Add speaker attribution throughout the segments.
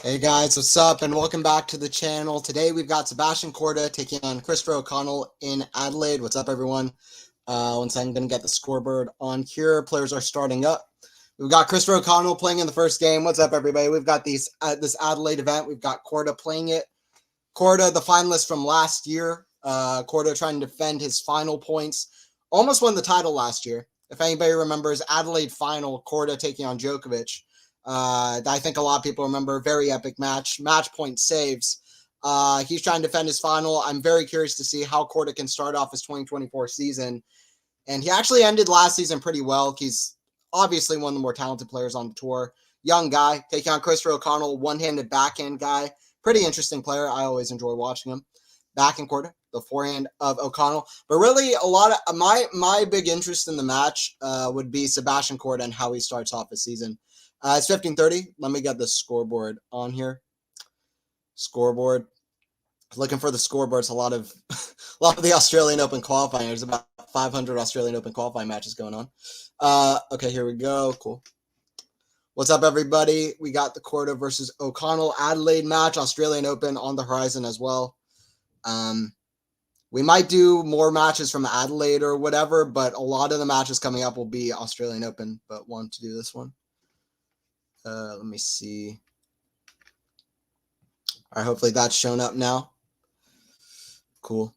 Speaker 1: Hey guys, what's up and welcome back to the channel. Today we've got Sebastian Korda taking on Christopher O'Connell in Adelaide. What's up everyone? Once I'm going to get the scoreboard on here. Players are starting up. We've got Christopher O'Connell playing in the first game. What's up everybody? We've got this Adelaide event. We've got Korda playing it. Korda, the finalist from last year. Korda trying to defend his final points. Almost won the title last year. If anybody remembers, Adelaide final, Korda taking on Djokovic. I think a lot of people remember, very epic match point saves. He's trying to defend his final. I'm very curious to see how Korda can start off his 2024 season. And he actually ended last season pretty well. He's obviously one of the more talented players on the tour. Young guy, taking on Christopher O'Connell, one-handed backhand guy. Pretty interesting player. I always enjoy watching him. Backhand Korda, the forehand of O'Connell. But really, a lot of my big interest in the match would be Sebastian Korda and how he starts off his season. It's 15:30. Let me get the scoreboard on here. Scoreboard. Looking for the scoreboard. It's a lot of the Australian Open qualifying. There's about 500 Australian Open qualifying matches going on. Okay, here we go. Cool. What's up, everybody? We got the Korda versus O'Connell Adelaide match. Australian Open on the horizon as well. We might do more matches from Adelaide or whatever, but a lot of the matches coming up will be Australian Open. But want to do this one. Let me see. All right, hopefully that's shown up now. Cool.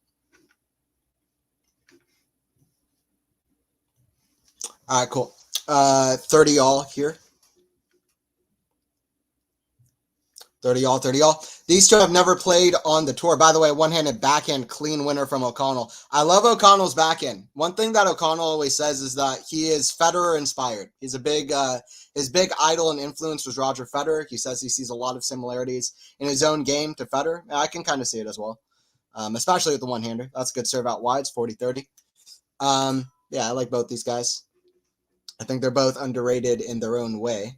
Speaker 1: All right, cool. 30 all here. 30 all. These two have never played on the tour. By the way, one-handed backhand clean winner from O'Connell. I love O'Connell's backhand. One thing that O'Connell always says is that he is Federer inspired. He's a big, his big idol and influence was Roger Federer. He says he sees a lot of similarities in his own game to Federer. I can kind of see it as well, especially with the one-hander. That's a good serve out wide. It's 40-30. Yeah, I like both these guys. I think they're both underrated in their own way.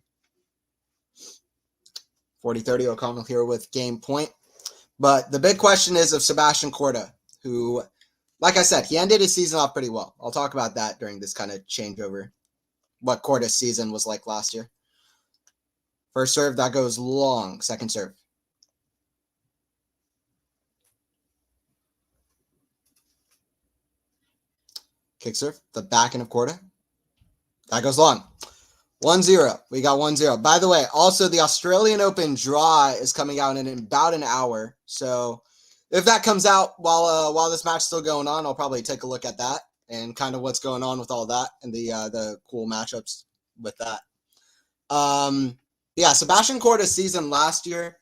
Speaker 1: 40-30, O'Connell here with game point. But the big question is of Sebastian Korda, who, like I said, he ended his season off pretty well. I'll talk about that during this kind of changeover, what Korda's season was like last year. First serve, that goes long. Second serve. Kick serve, the backhand of Korda. That goes long. 1-0. We got 1-0. By the way, also the Australian Open draw is coming out in about an hour. So if that comes out while this match is still going on, I'll probably take a look at that and kind of what's going on with all that and the cool matchups with that. Yeah, Sebastian Korda's season last year.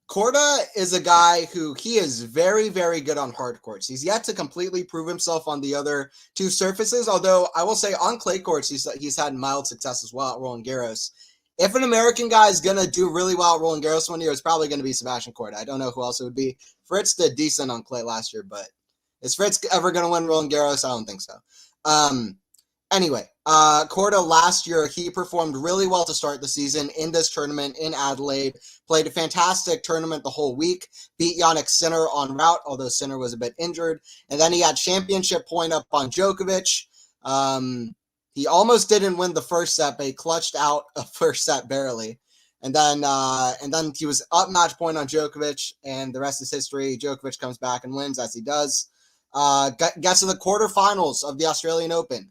Speaker 1: Korda is a guy who he is very, very good on hard courts. He's yet to completely prove himself on the other two surfaces, although I will say on clay courts, he's had mild success as well at Roland Garros. If an American guy is going to do really well at Roland Garros one year, it's probably going to be Sebastian Korda. I don't know who else it would be. Fritz did decent on clay last year, but is Fritz ever going to win Roland Garros? I don't think so. Anyway, Korda last year, he performed really well to start the season in this tournament in Adelaide. Played a fantastic tournament the whole week. Beat Jannik Sinner on route, although Sinner was a bit injured. And then he had championship point up on Djokovic. He almost didn't win the first set, but he clutched out a first set barely. And then he was up match point on Djokovic, and the rest is history. Djokovic comes back and wins, as he does. Gets to the quarterfinals of the Australian Open.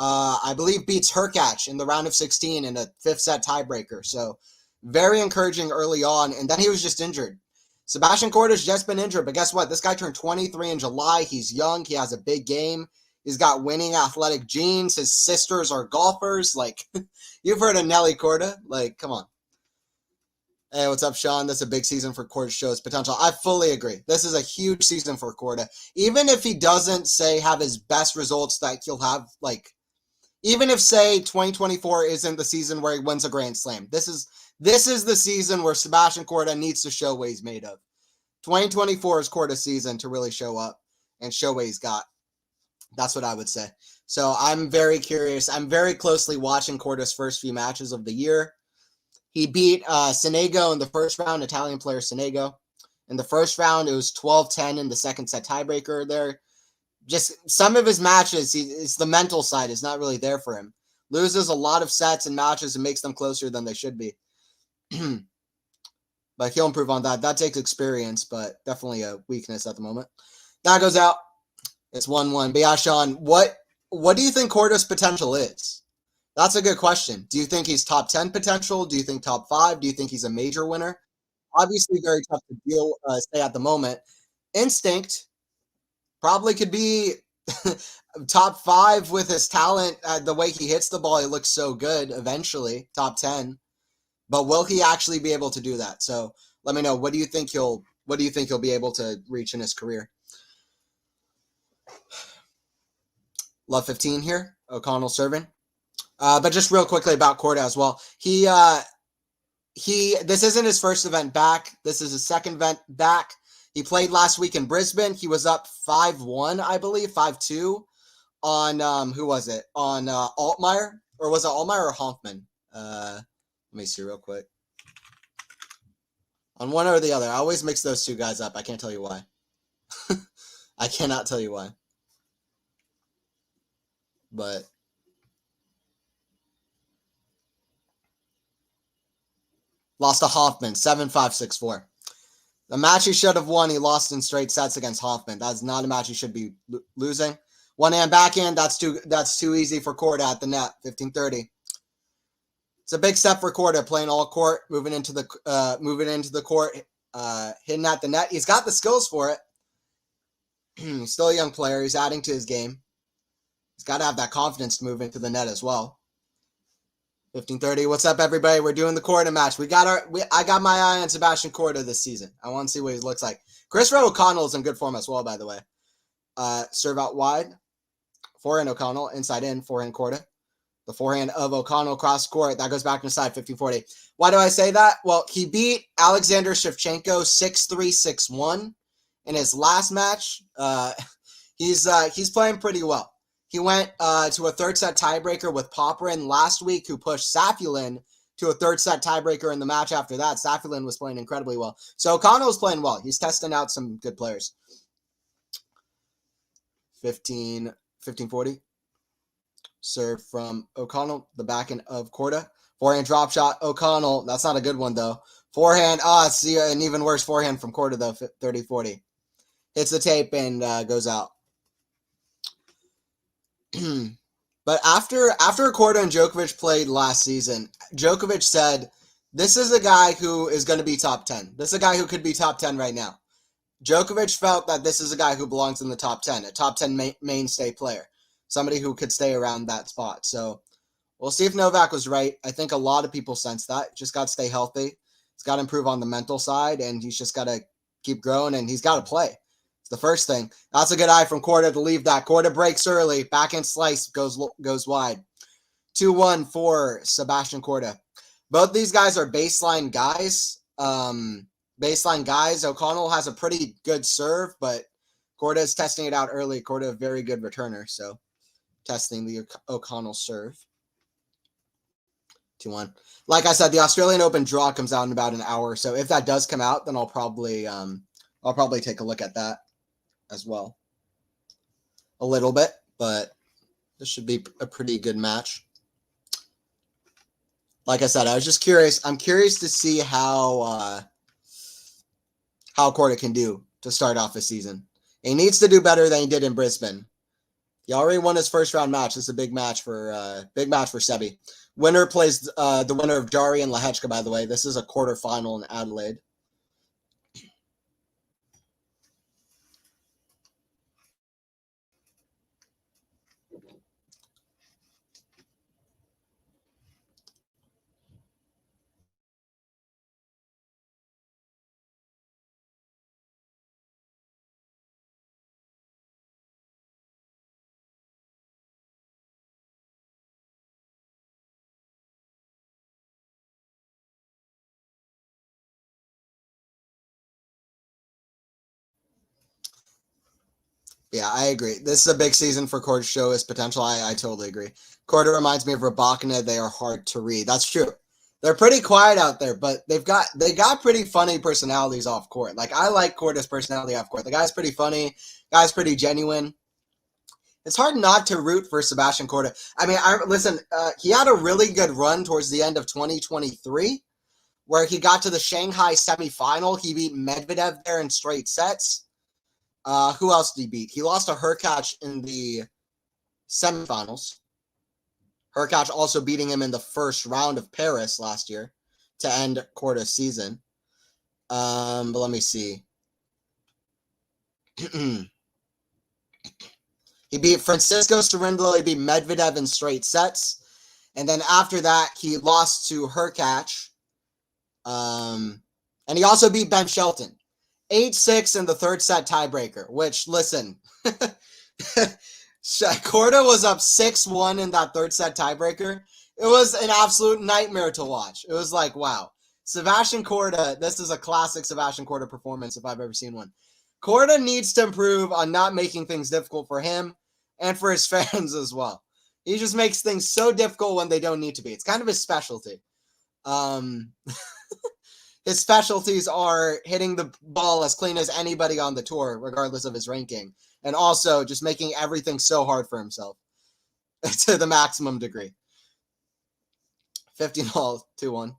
Speaker 1: I believe beats Hurkacz in the round of 16 in a fifth set tiebreaker. So very encouraging early on. And then he was just injured. Sebastian Korda's just been injured. But guess what? This guy turned 23 in July. He's young. He has a big game. He's got winning athletic genes. His sisters are golfers. Like, you've heard of Nelly Korda. Like, come on. Hey, what's up, Sean? This is a big season for Korda to show his potential. I fully agree. This is a huge season for Korda. Even if he doesn't, say, have his best results that he'll have, like, even if, say, 2024 isn't the season where he wins a Grand Slam. This is the season where Sebastian Korda needs to show what he's made of. 2024 is Korda's season to really show up and show what he's got. That's what I would say. So I'm very curious. I'm very closely watching Korda's first few matches of the year. He beat Sonego in the first round, Italian player Sonego. In the first round, it was 12-10 in the second set tiebreaker there. Just some of his matches, it's the mental side is not really there for him. Loses a lot of sets and matches and makes them closer than they should be. but he'll improve on that. That takes experience, but definitely a weakness at the moment. That goes out. It's 1-1. But yeah, Sean, what do you think Korda's potential is? That's a good question. Do you think he's top 10 potential? Do you think top 5? Do you think he's a major winner? Obviously, very tough to say at the moment. Instinct probably could be top 5 with his talent. The way he hits the ball, he looks so good. Eventually, top 10. But will he actually be able to do that? So let me know. What do you think he'll be able to reach in his career? Love 15 here. O'Connell serving. But just real quickly about Korda as well. This isn't his first event back. This is his second event back. He played last week in Brisbane. He was up 5-1, I believe, 5-2 on who was it? On Altmaier, or was it Altmaier or Honkman? Let me see real quick. On one or the other. I always mix those two guys up. I can't tell you why. I cannot tell you why. But lost to Hoffman, 7-5, 6-4. The match he should have won, he lost in straight sets against Hoffman. That's not a match he should be losing. One hand backhand, that's too easy for Korda at the net, 15-30. It's a big step for Korda, playing all court, moving into the court, hitting at the net. He's got the skills for it. He's still a young player. He's adding to his game. He's got to have that confidence to move into the net as well. 15-30. What's up, everybody? We're doing the Korda match. I got my eye on Sebastian Korda this season. I want to see what he looks like. Chris O'Connell is in good form as well, by the way. Serve out wide. Forehand O'Connell. Inside in. Forehand Korda. The forehand of O'Connell cross court. That goes back inside. 15-40. Why do I say that? Well, he beat Alexander Shevchenko 6-3, 6-1 in his last match. He's playing pretty well. He went to a third set tiebreaker with Popperin last week, who pushed Safulin to a third set tiebreaker in the match after that. Safulin was playing incredibly well. So O'Connell is playing well. He's testing out some good players. 15-40. Serve from O'Connell, the backhand of Korda. Forehand drop shot, O'Connell. That's not a good one, though. Forehand, see an even worse forehand from Korda, though, 30-40. Hits the tape and goes out. But after Korda and Djokovic played last season, Djokovic said, this is a guy who is going to be top 10. This is a guy who could be top 10 right now. Djokovic felt that this is a guy who belongs in the top 10, a top 10 mainstay player, somebody who could stay around that spot. So we'll see if Novak was right. I think a lot of people sense that. Just got to stay healthy. He's got to improve on the mental side, and he's just got to keep growing, and he's got to play. The first thing. That's a good eye from Korda to leave that. Korda breaks early. Backhand slice goes wide. 2-1 for Sebastian Korda. Both these guys are baseline guys. O'Connell has a pretty good serve, but Korda is testing it out early. Korda, a very good returner, so testing the O'Connell serve. 2-1. Like I said, the Australian Open draw comes out in about an hour, so if that does come out, then I'll probably take a look at that as well. A little bit, but this should be a pretty good match. Like I said, I was just curious. I'm curious to see how Korda can do to start off the season. He needs to do better than he did in Brisbane. He already won his first round match. This is a big match for Sebi. Winner plays the winner of Jari and Lehechka, by the way. This is a quarterfinal in Adelaide. Yeah, I agree. This is a big season for Korda to show his potential. I totally agree. Korda reminds me of Rybakina. They are hard to read. That's true. They're pretty quiet out there, but they got pretty funny personalities off court. Like, I like Korda's personality off court. The guy's pretty funny. Guy's pretty genuine. It's hard not to root for Sebastian Korda. I mean, listen, he had a really good run towards the end of 2023 where he got to the Shanghai semifinal. He beat Medvedev there in straight sets. Who else did he beat? He lost to Hurkacz in the semifinals. Hurkacz also beating him in the first round of Paris last year to end Korda's season. But let me see. He beat Francisco Cerundolo. He beat Medvedev in straight sets. And then after that, he lost to Hurkacz. And he also beat Ben Shelton. 8-6 in the third set tiebreaker, which, listen, Korda was up 6-1 in that third set tiebreaker. It was an absolute nightmare to watch. It was like, wow. Sebastian Korda, this is a classic Sebastian Korda performance if I've ever seen one. Korda needs to improve on not making things difficult for him and for his fans as well. He just makes things so difficult when they don't need to be. It's kind of his specialty. His specialties are hitting the ball as clean as anybody on the tour, regardless of his ranking. And also just making everything so hard for himself to the maximum degree. 15-all, 2-1.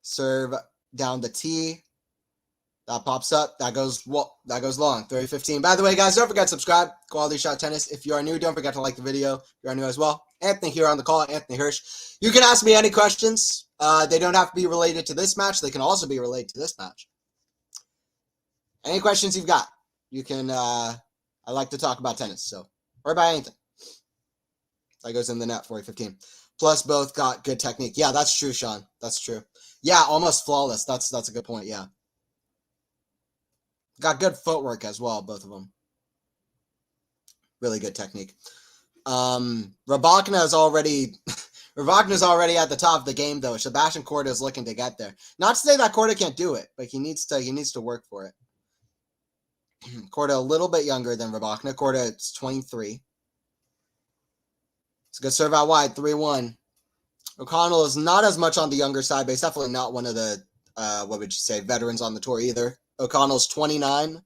Speaker 1: Serve down the tee. That pops up. That goes long. 30-15. By the way, guys, don't forget to subscribe. Quality Shot Tennis. If you are new, don't forget to like the video. If you are new as well. Anthony here on the call. Anthony Hirsch. You can ask me any questions. They don't have to be related to this match. They can also be related to this match. Any questions you've got, you can. I like to talk about tennis, so or about anything. That goes in the net. 40-15. Plus, both got good technique. Yeah, that's true, Sean. That's true. Yeah, almost flawless. That's a good point. Yeah. Got good footwork as well, both of them. Really good technique. Rybakina is already at the top of the game, though. Sebastian Korda is looking to get there. Not to say that Korda can't do it, but he needs to work for it. Korda a little bit younger than Rybakina. Korda is 23. It's a good serve out wide, 3-1. O'Connell is not as much on the younger side, but he's definitely not one of the what would you say, veterans on the tour either. O'Connell's 29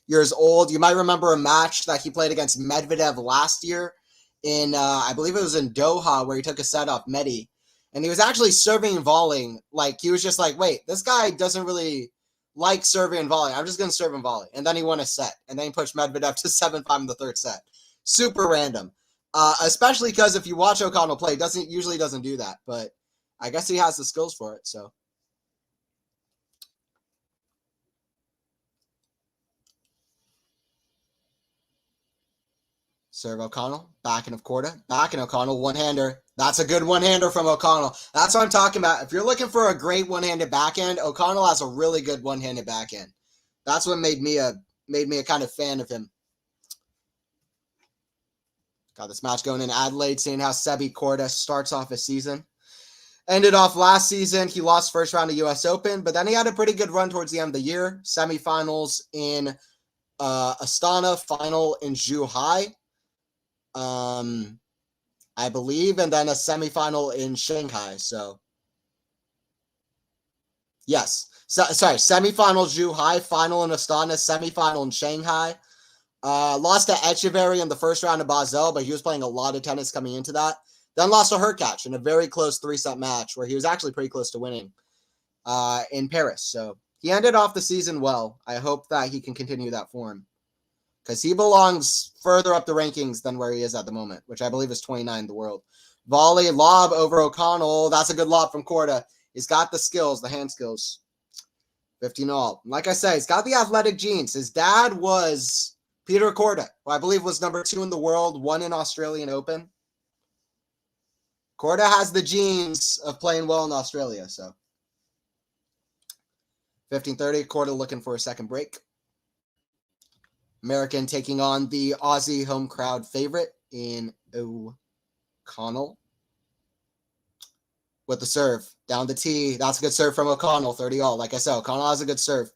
Speaker 1: years old. You might remember a match that he played against Medvedev last year in, I believe it was in Doha, where he took a set off Medi. And he was actually serving and volleying. Like, he was just like, wait, this guy doesn't really like serving and volleying. I'm just going to serve and volley. And then he won a set. And then he pushed Medvedev to 7-5 in the third set. Super random. Especially because if you watch O'Connell play, usually doesn't do that. But I guess he has the skills for it, so. Serve O'Connell, backing of Korda, backing O'Connell, one-hander. That's a good one-hander from O'Connell. That's what I'm talking about. If you're looking for a great one-handed backhand, O'Connell has a really good one-handed backhand. That's what made me a kind of fan of him. Got this match going in Adelaide, seeing how Sebi Korda starts off his season. Ended off last season. He lost first round of U.S. Open, but then he had a pretty good run towards the end of the year. Semifinals in Astana, final in Zhuhai. I believe, and then a semifinal in Shanghai. So, yes. Semifinal Zhuhai, final in Astana, semifinal in Shanghai. Lost to Echeverry in the first round of Basel, but he was playing a lot of tennis coming into that. Then lost to Hurkacz in a very close 3-set match where he was actually pretty close to winning in Paris. So, he ended off the season well. I hope that he can continue that form, because he belongs further up the rankings than where he is at the moment, which I believe is 29 in the world. Volley, lob over O'Connell. That's a good lob from Korda. He's got the skills, the hand skills. 15-all. Like I said, he's got the athletic genes. His dad was Peter Korda, who I believe was number 2 in the world, won an Australian Open. Korda has the genes of playing well in Australia, so. 15-30, Korda looking for a second break. American taking on the Aussie home crowd favorite in O'Connell. With the serve. Down the tee. That's a good serve from O'Connell. 30-all. Like I said, O'Connell has a good serve.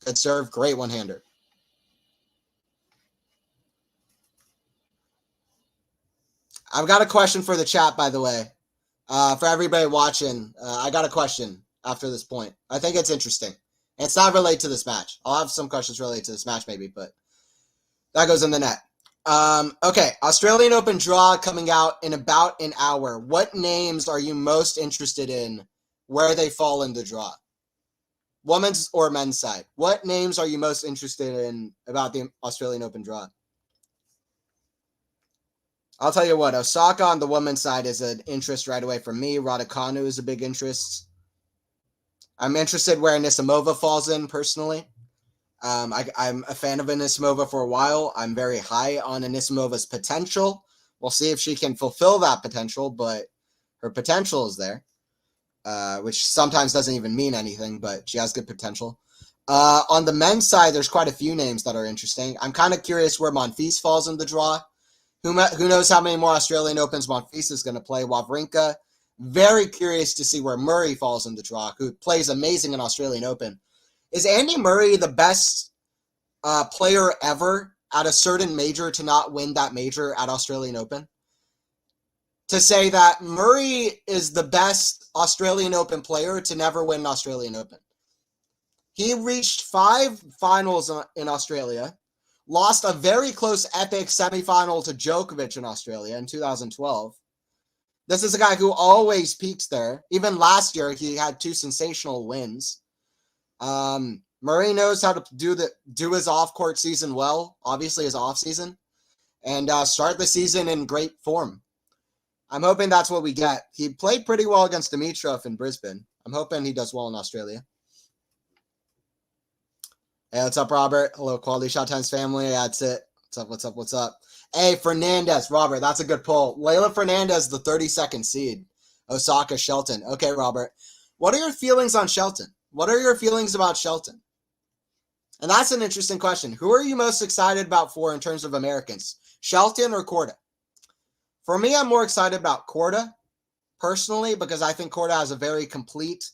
Speaker 1: Good serve. Great one-hander. I've got a question for the chat, by the way. For everybody watching, I got a question after this point. I think it's interesting. It's not related to this match. I'll have some questions related to this match maybe, but that goes in the net. Okay, Australian Open draw coming out in about an hour. What names are you most interested in where they fall in the draw? Women's or men's side? What names are you most interested in about the Australian Open draw? I'll tell you what, Osaka on the women's side is an interest right away for me. Raducanu is a big interest. I'm interested where Anisimova falls in personally. I'm a fan of Anisimova for a while. I'm very high on Anisimova's potential. We'll see if she can fulfill that potential, but her potential is there, which sometimes doesn't even mean anything, but she has good potential. On the men's side, there's quite a few names that are interesting. I'm kind of curious where Monfils falls in the draw. Who knows how many more Australian Opens Monfils is going to play? Wawrinka. Very curious to see where Murray falls in the draw, who plays amazing in Australian Open. Is Andy Murray the best player ever at a certain major to not win that major at Australian Open? To say that Murray is the best Australian Open player to never win an Australian Open. He reached 5 finals in Australia, lost a very close epic semifinal to Djokovic in Australia in 2012. This is a guy who always peaks there. Even last year, he had 2 sensational wins. Murray knows how to do his off-court season well, obviously his off-season, and start the season in great form. I'm hoping that's what we get. He played pretty well against Dimitrov in Brisbane. I'm hoping he does well in Australia. Hey, what's up, Robert? Hello, Quality Shot Times family. That's it. What's up? Hey, Fernandez, Robert, that's a good poll. Leylah Fernandez, the 32nd seed. Osaka, Shelton. Okay, Robert. What are your feelings on Shelton? What are your feelings about Shelton? And that's an interesting question. Who are you most excited about for in terms of Americans? Shelton or Korda? For me, I'm more excited about Korda, personally, because I think Korda has a very complete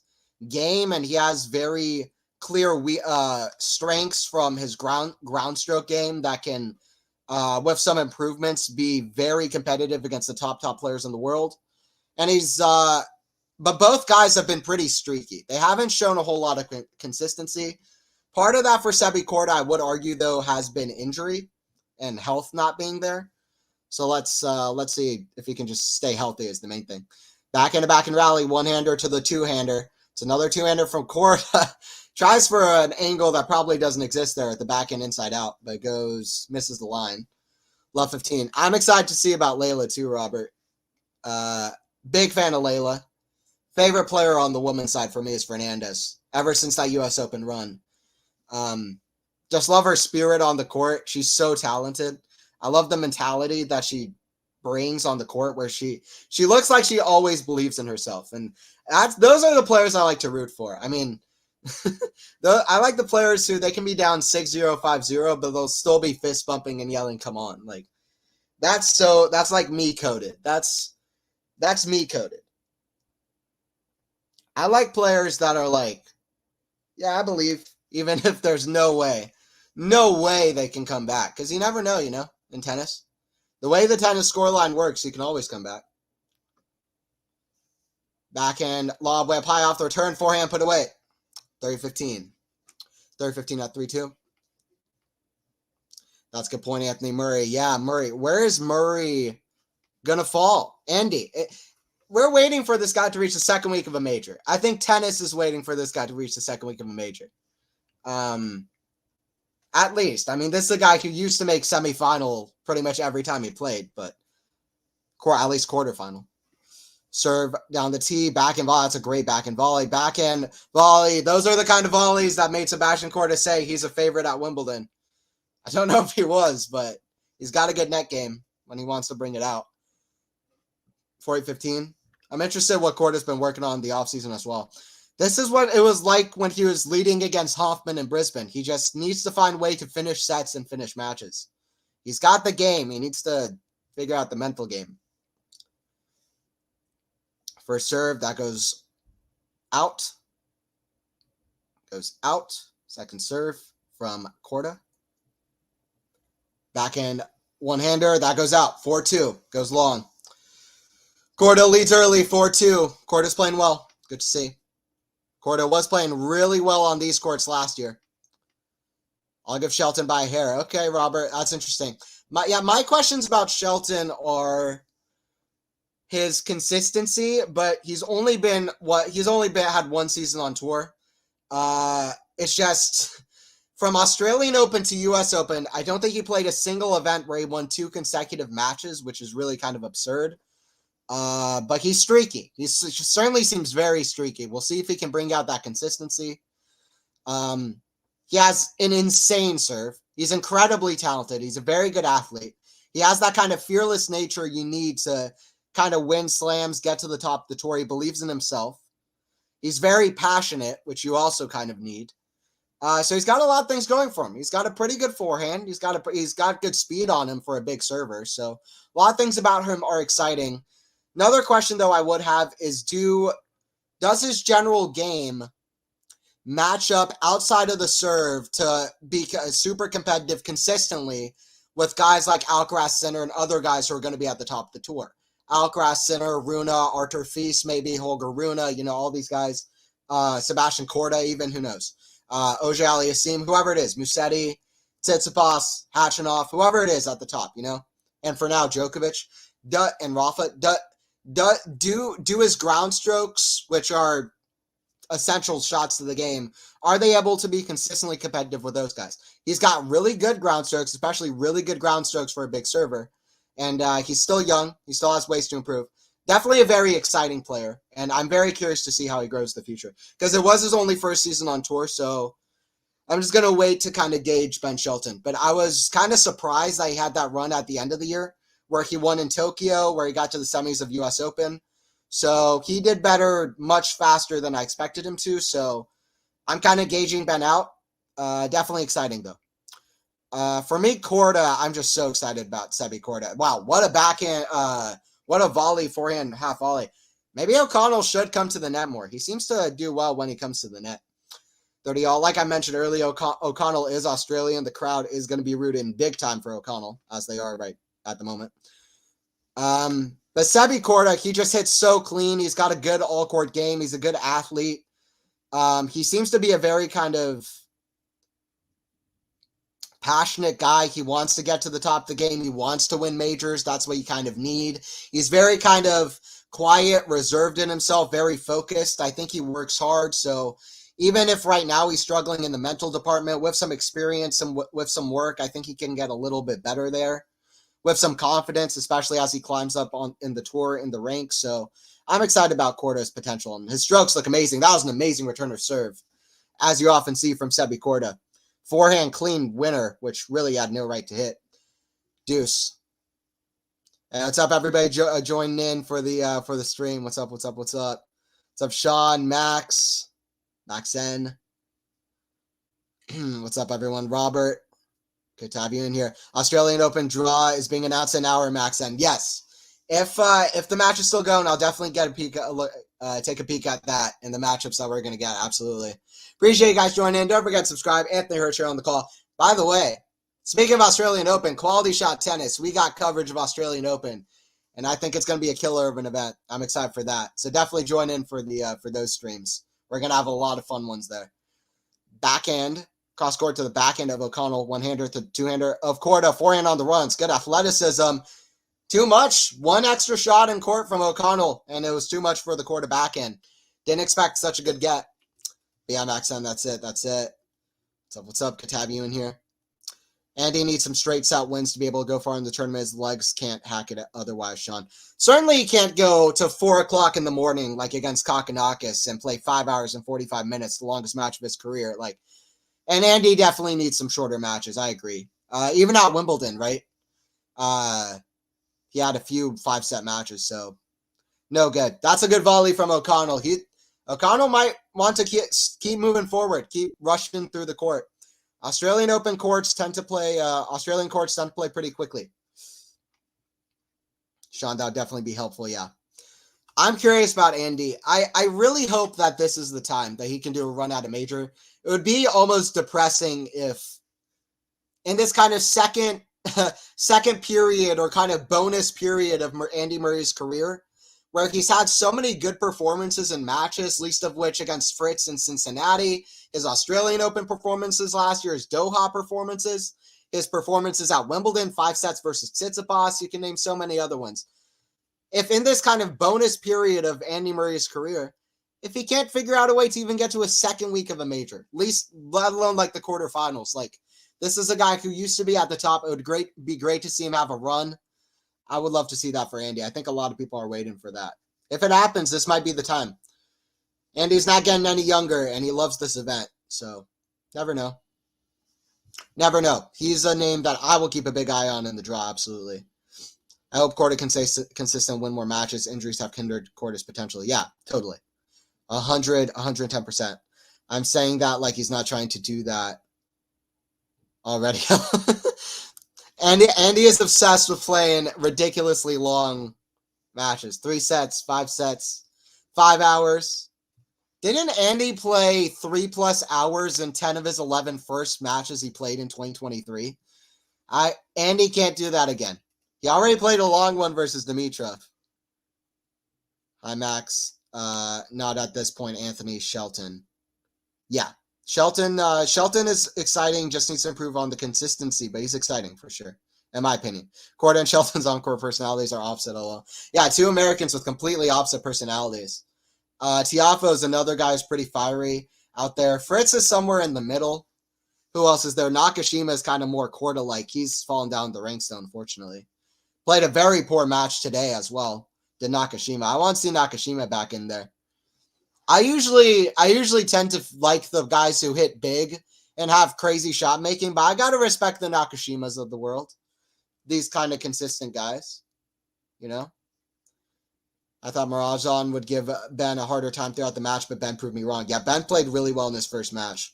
Speaker 1: game, and he has very clear strengths from his ground stroke game that can, with some improvements, be very competitive against the top players in the world. And but both guys have been pretty streaky. They haven't shown a whole lot of consistency. Part of that for Sebi Korda, I would argue, though, has been injury and health not being there. So let's see if he can just stay healthy is the main thing. Back and rally, one-hander to the two-hander. It's another two-hander from Korda. Tries for an angle that probably doesn't exist there at the back end inside out, but misses the line. Love 15. I'm excited to see about Leylah too, Robert. Big fan of Leylah. Favorite player on the women's side for me is Fernandez, ever since that U.S. Open run. Just love her spirit on the court. She's so talented. I love the mentality that she brings on the court, where she looks like she always believes in herself. And those are the players I like to root for. I mean, I like the players who they can be down 6-0, 5-0, but they'll still be fist bumping and yelling, "Come on!" Like that's like me coded. That's me coded. I like players that are like, yeah, I believe, even if there's no way they can come back, because you never know, in tennis. The way the tennis scoreline works, you can always come back. Backhand, lob, web high off the return, forehand, put away. 30-15. 30-15 at 3-2. That's a good point, Anthony Murray. Yeah, Murray. Where is Murray going to fall? Andy, we're waiting for this guy to reach the second week of a major. I think tennis is waiting for this guy to reach the second week of a major. At least. I mean, this is a guy who used to make semifinal pretty much every time he played, but at least quarterfinal. Serve down the tee, back and volley. That's a great back and volley. Backhand volley. Those are the kind of volleys that made Sebastian Korda say he's a favorite at Wimbledon. I don't know if he was, but he's got a good net game when he wants to bring it out. 40-15. I'm interested what Korda's been working on in the offseason as well. This is what it was like when he was leading against Hoffman in Brisbane. He just needs to find a way to finish sets and finish matches. He's got the game. He needs to figure out the mental game. First serve, that goes out. Goes out. Second serve from Korda. Backhand one-hander, that goes out. 4-2, goes long. Korda leads early, 4-2. Korda's playing well. Good to see. Korda was playing really well on these courts last year. I'll give Shelton by a hair. Okay, Robert, that's interesting. My questions about Shelton are his consistency, but he's only had one season on tour. It's just from Australian Open to US Open, I don't think he played a single event where he won 2 consecutive matches, which is really kind of absurd. But he's streaky. He certainly seems very streaky. We'll see if he can bring out that consistency. He has an insane serve. He's incredibly talented. He's a very good athlete. He has that kind of fearless nature you need to kind of win slams, get to the top of the tour. He believes in himself. He's very passionate, which you also kind of need. So he's got a lot of things going for him. He's got a pretty good forehand. He's got good speed on him for a big server. So a lot of things about him are exciting. Another question, though, I would have is does his general game match up outside of the serve to be super competitive consistently with guys like Alcaraz Sinner and other guys who are going to be at the top of the tour? Alcaraz Sinner, Runa, Artur Fils, maybe Holger Rune, all these guys. Sebastian Korda, even, who knows? Auger Aliassime, whoever it is, Musetti, Tsitsipas, Khachanov, whoever it is at the top, And for now, Djokovic, and Rafa, do his ground strokes, which are essential shots to the game, are they able to be consistently competitive with those guys? He's got really good ground strokes, especially really good ground strokes for a big server. And he's still young. He still has ways to improve. Definitely a very exciting player. And I'm very curious to see how he grows in the future. Because it was his only first season on tour, so I'm just going to wait to kind of gauge Ben Shelton. But I was kind of surprised that he had that run at the end of the year, where he won in Tokyo, where he got to the semis of US Open. So he did better much faster than I expected him to. So I'm kind of gauging Ben out. Definitely exciting, though. For me, Korda, I'm just so excited about Sebi Korda. Wow, what a backhand, what a volley, forehand, half volley. Maybe O'Connell should come to the net more. He seems to do well when he comes to the net. 30 all. Like I mentioned earlier, O'Connell is Australian. The crowd is going to be rooting big time for O'Connell, as they are right at the moment. But Sebi Korda, he just hits so clean. He's got a good all-court game. He's a good athlete. He seems to be a very kind of passionate guy. He wants to get to the top of the game. He wants to win majors. That's what you kind of need. He's very kind of quiet, reserved in himself, very focused. I think he works hard. So even if right now he's struggling in the mental department, with some experience and with some work, I think he can get a little bit better there with some confidence, especially as he climbs up in the tour, in the ranks. So I'm excited about Korda's potential. And his strokes look amazing. That was an amazing return of serve, as you often see from Sebi Korda. Forehand clean winner, which really had no right to hit. Deuce. And what's up, everybody joining in for the stream? What's up? What's up, Sean, Max, Maxen? What's up, everyone? Robert. Good to have you in here. Australian Open draw is being announced in an hour, Maxen. Yes. If the match is still going, I'll definitely get take a peek at that and the matchups that we're going to get. Absolutely. Appreciate you guys joining in. Don't forget to subscribe. Anthony Hirsch here on the call. By the way, speaking of Australian Open, QualityShot Tennis, we got coverage of Australian Open, and I think it's going to be a killer of an event. I'm excited for that. So definitely join in for those streams. We're going to have a lot of fun ones there. Backhand, cross court to the backhand of O'Connell, one-hander to two-hander of Korda, forehand on the runs. Good athleticism. Too much. One extra shot in court from O'Connell, and it was too much for the Korda backhand. Didn't expect such a good get. But yeah, Maxen, that's it. What's up? Good to have you in here. Andy needs some straight set wins to be able to go far in the tournament. His legs can't hack it otherwise, Sean. Certainly he can't go to 4 o'clock in the morning, like against Kokkinakis, and play 5 hours and 45 minutes, the longest match of his career. And Andy definitely needs some shorter matches. I agree. Even at Wimbledon, right? He had a few 5-set matches, so no good. That's a good volley from O'Connell. O'Connell might want to keep moving forward, keep rushing through the court. Australian courts tend to play pretty quickly. Sean, that would definitely be helpful, yeah. I'm curious about Andy. I really hope that this is the time that he can do a run at a major. It would be almost depressing if in this kind of second period or kind of bonus period of Andy Murray's career, where he's had so many good performances in matches, least of which against Fritz in Cincinnati, his Australian Open performances last year, his Doha performances. his performances at Wimbledon, 5 sets versus Tsitsipas. You can name so many other ones. If in this kind of bonus period of Andy Murray's career, if he can't figure out a way to even get to a second week of a major, let alone like the quarterfinals, like this is a guy who used to be at the top. It would be great to see him have a run. I would love to see that for Andy. I think a lot of people are waiting for that. If it happens, this might be the time. Andy's not getting any younger, and he loves this event. So, never know. Never know. He's a name that I will keep a big eye on in the draw, absolutely. I hope Korda can stay consistent, win more matches. Injuries have hindered Korda's potential. Yeah, totally. 110%. I'm saying that like he's not trying to do that already. Andy is obsessed with playing ridiculously long matches. 3 sets, 5 sets, 5 hours. Didn't Andy play 3+ hours in 10 of his 11 first matches he played in 2023? Andy can't do that again. He already played a long one versus Dimitrov. Hi, Max. Not at this point, Anthony Shelton. Yeah. Shelton is exciting, just needs to improve on the consistency, but he's exciting for sure, in my opinion. Korda and Shelton's on-court personalities are opposite a little. Yeah, 2 Americans with completely opposite personalities. Tiafoe is another guy who's pretty fiery out there. Fritz is somewhere in the middle. Who else is there? Nakashima is kind of more Korda-like. He's fallen down the ranks, though, unfortunately. Played a very poor match today as well. Did Nakashima. I want to see Nakashima back in there. I usually tend to like the guys who hit big and have crazy shot making, but I got to respect the Nakashimas of the world. These kind of consistent guys, you know? I thought Marajan would give Ben a harder time throughout the match, but Ben proved me wrong. Yeah, Ben played really well in his first match.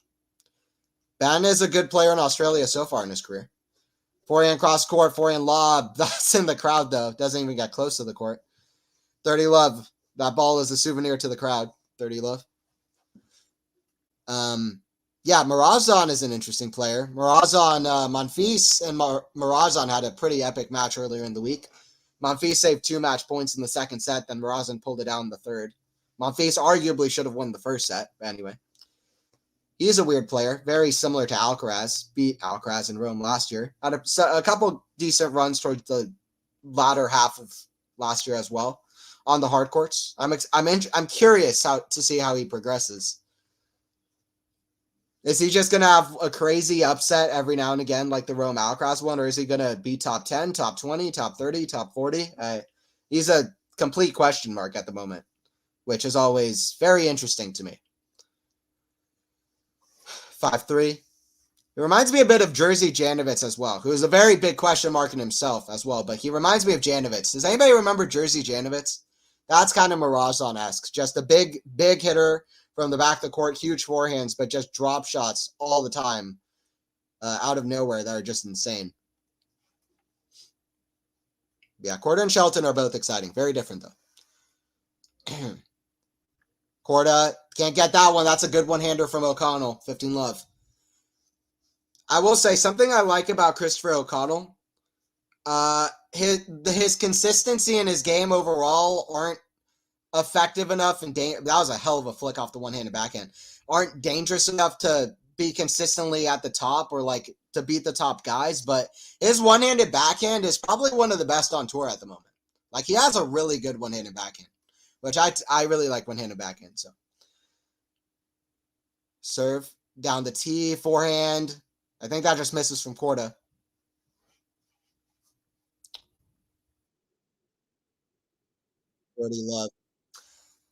Speaker 1: Ben is a good player in Australia so far in his career. Forehand cross court, forehand lob. That's in the crowd, though. Doesn't even get close to the court. 30 love. That ball is a souvenir to the crowd. 30 love. Yeah, Marajan is an interesting player. Marajan, Monfils and Marajan had a pretty epic match earlier in the week. Monfils saved 2 match points in the second set, then Marajan pulled it out in the third. Monfils arguably should have won the first set, but anyway. He's a weird player, very similar to Alcaraz. Beat Alcaraz in Rome last year. Had a couple decent runs towards the latter half of last year as well on the hard courts. I'm curious to see how he progresses. Is he just going to have a crazy upset every now and again like the Rome Alcaraz one, or is he going to be top 10, top 20, top 30, top 40? He's a complete question mark at the moment, which is always very interesting to me. 5-3. It reminds me a bit of Jerzy Janowicz as well, who is a very big question mark in himself as well, but he reminds me of Janowicz. Does anybody remember Jerzy Janowicz? That's kind of Marajan-esque. Just a big hitter from the back of the court, huge forehands, but just drop shots all the time out of nowhere that are just insane. Yeah, Korda and Shelton are both exciting. Very different, though. Korda, can't get that one. That's a good one-hander from O'Connell. 15 love. I will say something I like about Christopher O'Connell. His consistency in his game overall aren't effective enough, and that was a hell of a flick off the one-handed backhand. Aren't dangerous enough to be consistently at the top or like to beat the top guys, but his one-handed backhand is probably one of the best on tour at the moment. Like, he has a really good one-handed backhand, which I really like one-handed backhand. So serve down the tee, forehand. I think that just misses from Korda. Love.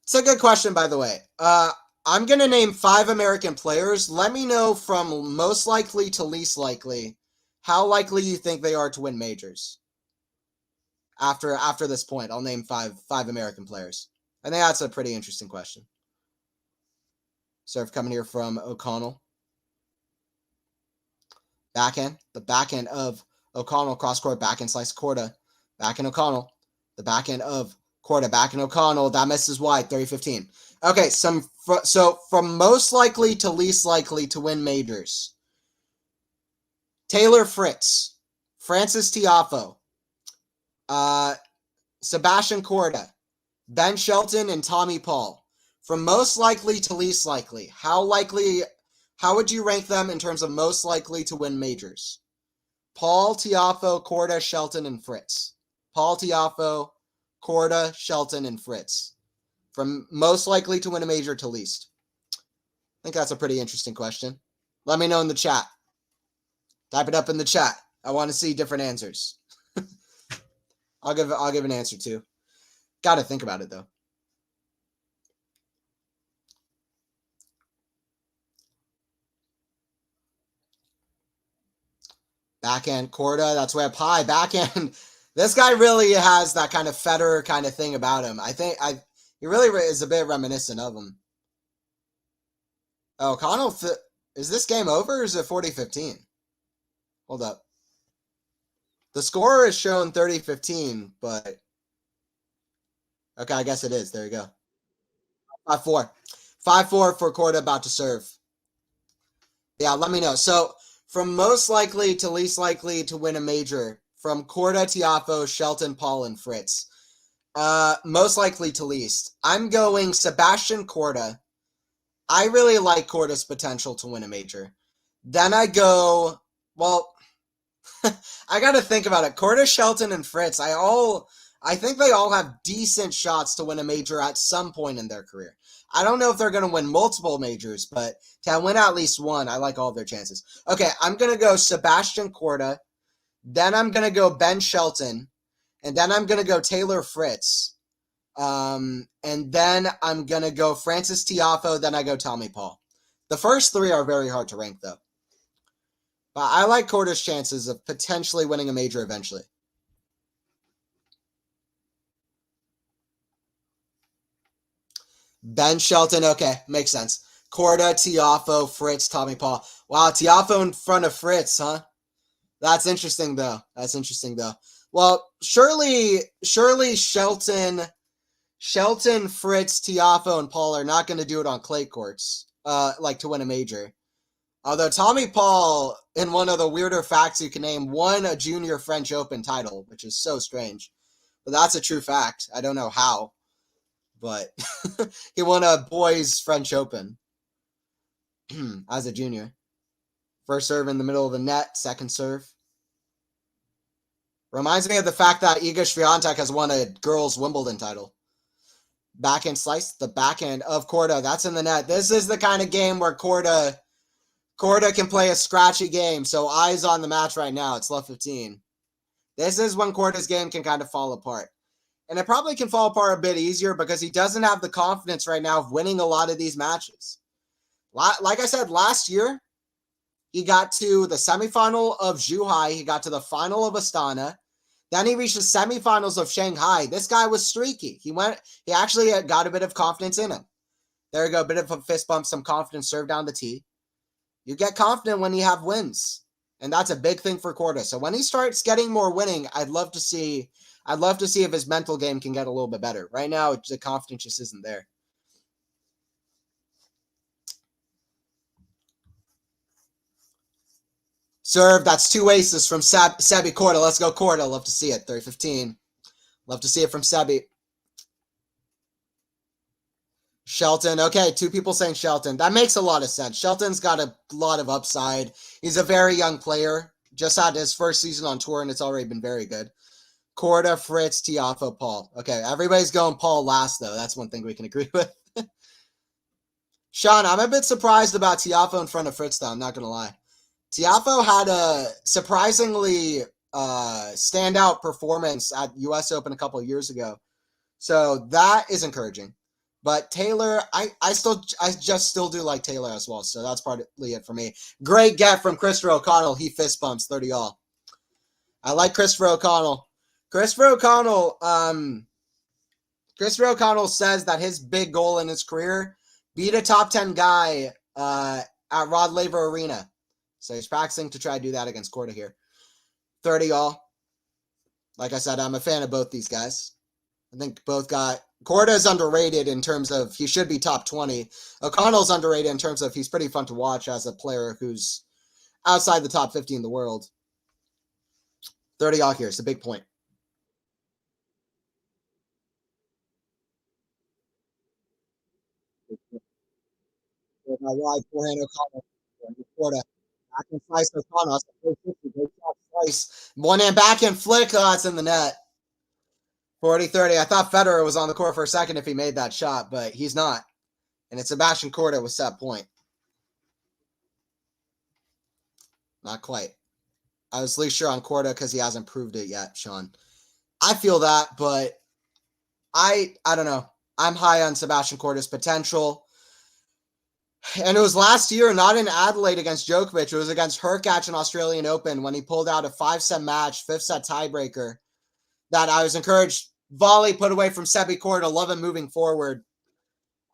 Speaker 1: It's a good question, by the way. I'm going to name 5 American players. Let me know from most likely to least likely how likely you think they are to win majors. After this point, I'll name five American players. I think that's a pretty interesting question. Serve coming here from O'Connell. Backhand. The backhand of O'Connell. Cross court. Backhand slice Korda. Backhand O'Connell. The backhand of Korda. Backhand O'Connell. That misses wide. 30-15. Okay, so from most likely to least likely to win majors. Taylor Fritz. Francis Tiafoe. Sebastian Korda. Ben Shelton and Tommy Paul. From most likely to least likely, how would you rank them in terms of most likely to win majors? Paul, Tiafoe, Korda, Shelton, and Fritz. Paul, Tiafoe, Korda, Shelton, and Fritz. From most likely to win a major to least. I think that's a pretty interesting question. Let me know in the chat. Type it up in the chat. I want to see different answers. I'll give an answer too. Got to think about it though. Backhand Korda, that's way up high. Backhand, this guy really has that kind of Federer kind of thing about him. He really is a bit reminiscent of him. Oh, Connell, is this game over or is it 40-15? Hold up. The score is shown 30-15, but okay, I guess it is. There you go. 5-4. 5-4 for Korda about to serve. Yeah, let me know. So from most likely to least likely to win a major, from Korda, Tiafoe, Shelton, Paul, and Fritz. Most likely to least. I'm going Sebastian Korda. I really like Korda's potential to win a major. Then I go, well, I got to think about it. Korda, Shelton, and Fritz, I think they all have decent shots to win a major at some point in their career. I don't know if they're going to win multiple majors, but to win at least one, I like all of their chances. Okay, I'm going to go Sebastian Korda. Then I'm going to go Ben Shelton. And then I'm going to go Taylor Fritz. And then I'm going to go Francis Tiafoe. Then I go Tommy Paul. The first three are very hard to rank, though. But I like Korda's chances of potentially winning a major eventually. Ben Shelton, okay, makes sense. Korda, Tiafoe, Fritz, Tommy Paul. Wow, Tiafoe in front of Fritz, huh? That's interesting, though. Well, surely Shelton, Fritz, Tiafoe, and Paul are not going to do it on clay courts, like to win a major. Although Tommy Paul, in one of the weirder facts you can name, won a junior French Open title, which is so strange. But that's a true fact. I don't know how, but he won a boys French Open as a junior. First serve in the middle of the net, second serve. Reminds me of the fact that Iga Swiatek has won a girls Wimbledon title. Backhand slice, the backhand of Korda, that's in the net. This is the kind of game where Korda can play a scratchy game, so eyes on the match right now. It's left 15. This is when Korda's game can kind of fall apart. And it probably can fall apart a bit easier because he doesn't have the confidence right now of winning a lot of these matches. Like I said, last year, he got to the semifinal of Zhuhai. He got to the final of Astana. Then he reached the semifinals of Shanghai. This guy was streaky. He actually got a bit of confidence in him. There you go, a bit of a fist bump, some confidence, serve down the tee. You get confident when you have wins, and that's a big thing for Korda. So when he starts getting more winning, I'd love to see if his mental game can get a little bit better. Right now, the confidence just isn't there. Serve, that's two aces from Sebi Korda. Let's go Korda. Love to see it. 30-15. Love to see it from Sebi. Shelton. Okay, two people saying Shelton. That makes a lot of sense. Shelton's got a lot of upside. He's a very young player. Just had his first season on tour, and it's already been very good. Korda, Fritz, Tiafoe, Paul. Okay, everybody's going Paul last, though. That's one thing we can agree with. Sean, I'm a bit surprised about Tiafoe in front of Fritz, though. I'm not going to lie. Tiafoe had a surprisingly standout performance at U.S. Open a couple of years ago. So that is encouraging. But Taylor, I just still do like Taylor as well. So that's partly it for me. Great get from Christopher O'Connell. He fist bumps 30 all. I like Christopher O'Connell. Christopher O'Connell says that his big goal in his career, beat a top 10 guy at Rod Laver Arena. So he's practicing to try to do that against Korda here. 30 all. Like I said, I'm a fan of both these guys. I think both got... Korda is underrated in terms of he should be top 20. O'Connell's underrated in terms of he's pretty fun to watch as a player who's outside the top 50 in the world. 30 all here. It's a big point. My wide forehand O'Connell. Korda. Back and slice O'Connell. Slice. One hand backhand flick. Oh, it's in the net. 40-30. I thought Federer was on the court for a second if he made that shot, but he's not. And it's Sebastian Korda with set point. Not quite. I was least sure on Korda because he hasn't proved it yet, Sean. I feel that, but I don't know. I'm high on Sebastian Korda's potential. And it was last year, not in Adelaide against Djokovic. It was against Hurkacz in Australian Open when he pulled out a 5-set match, 5th-set tiebreaker, that I was encouraged. Volley put away from Sebi Korda. Love him moving forward.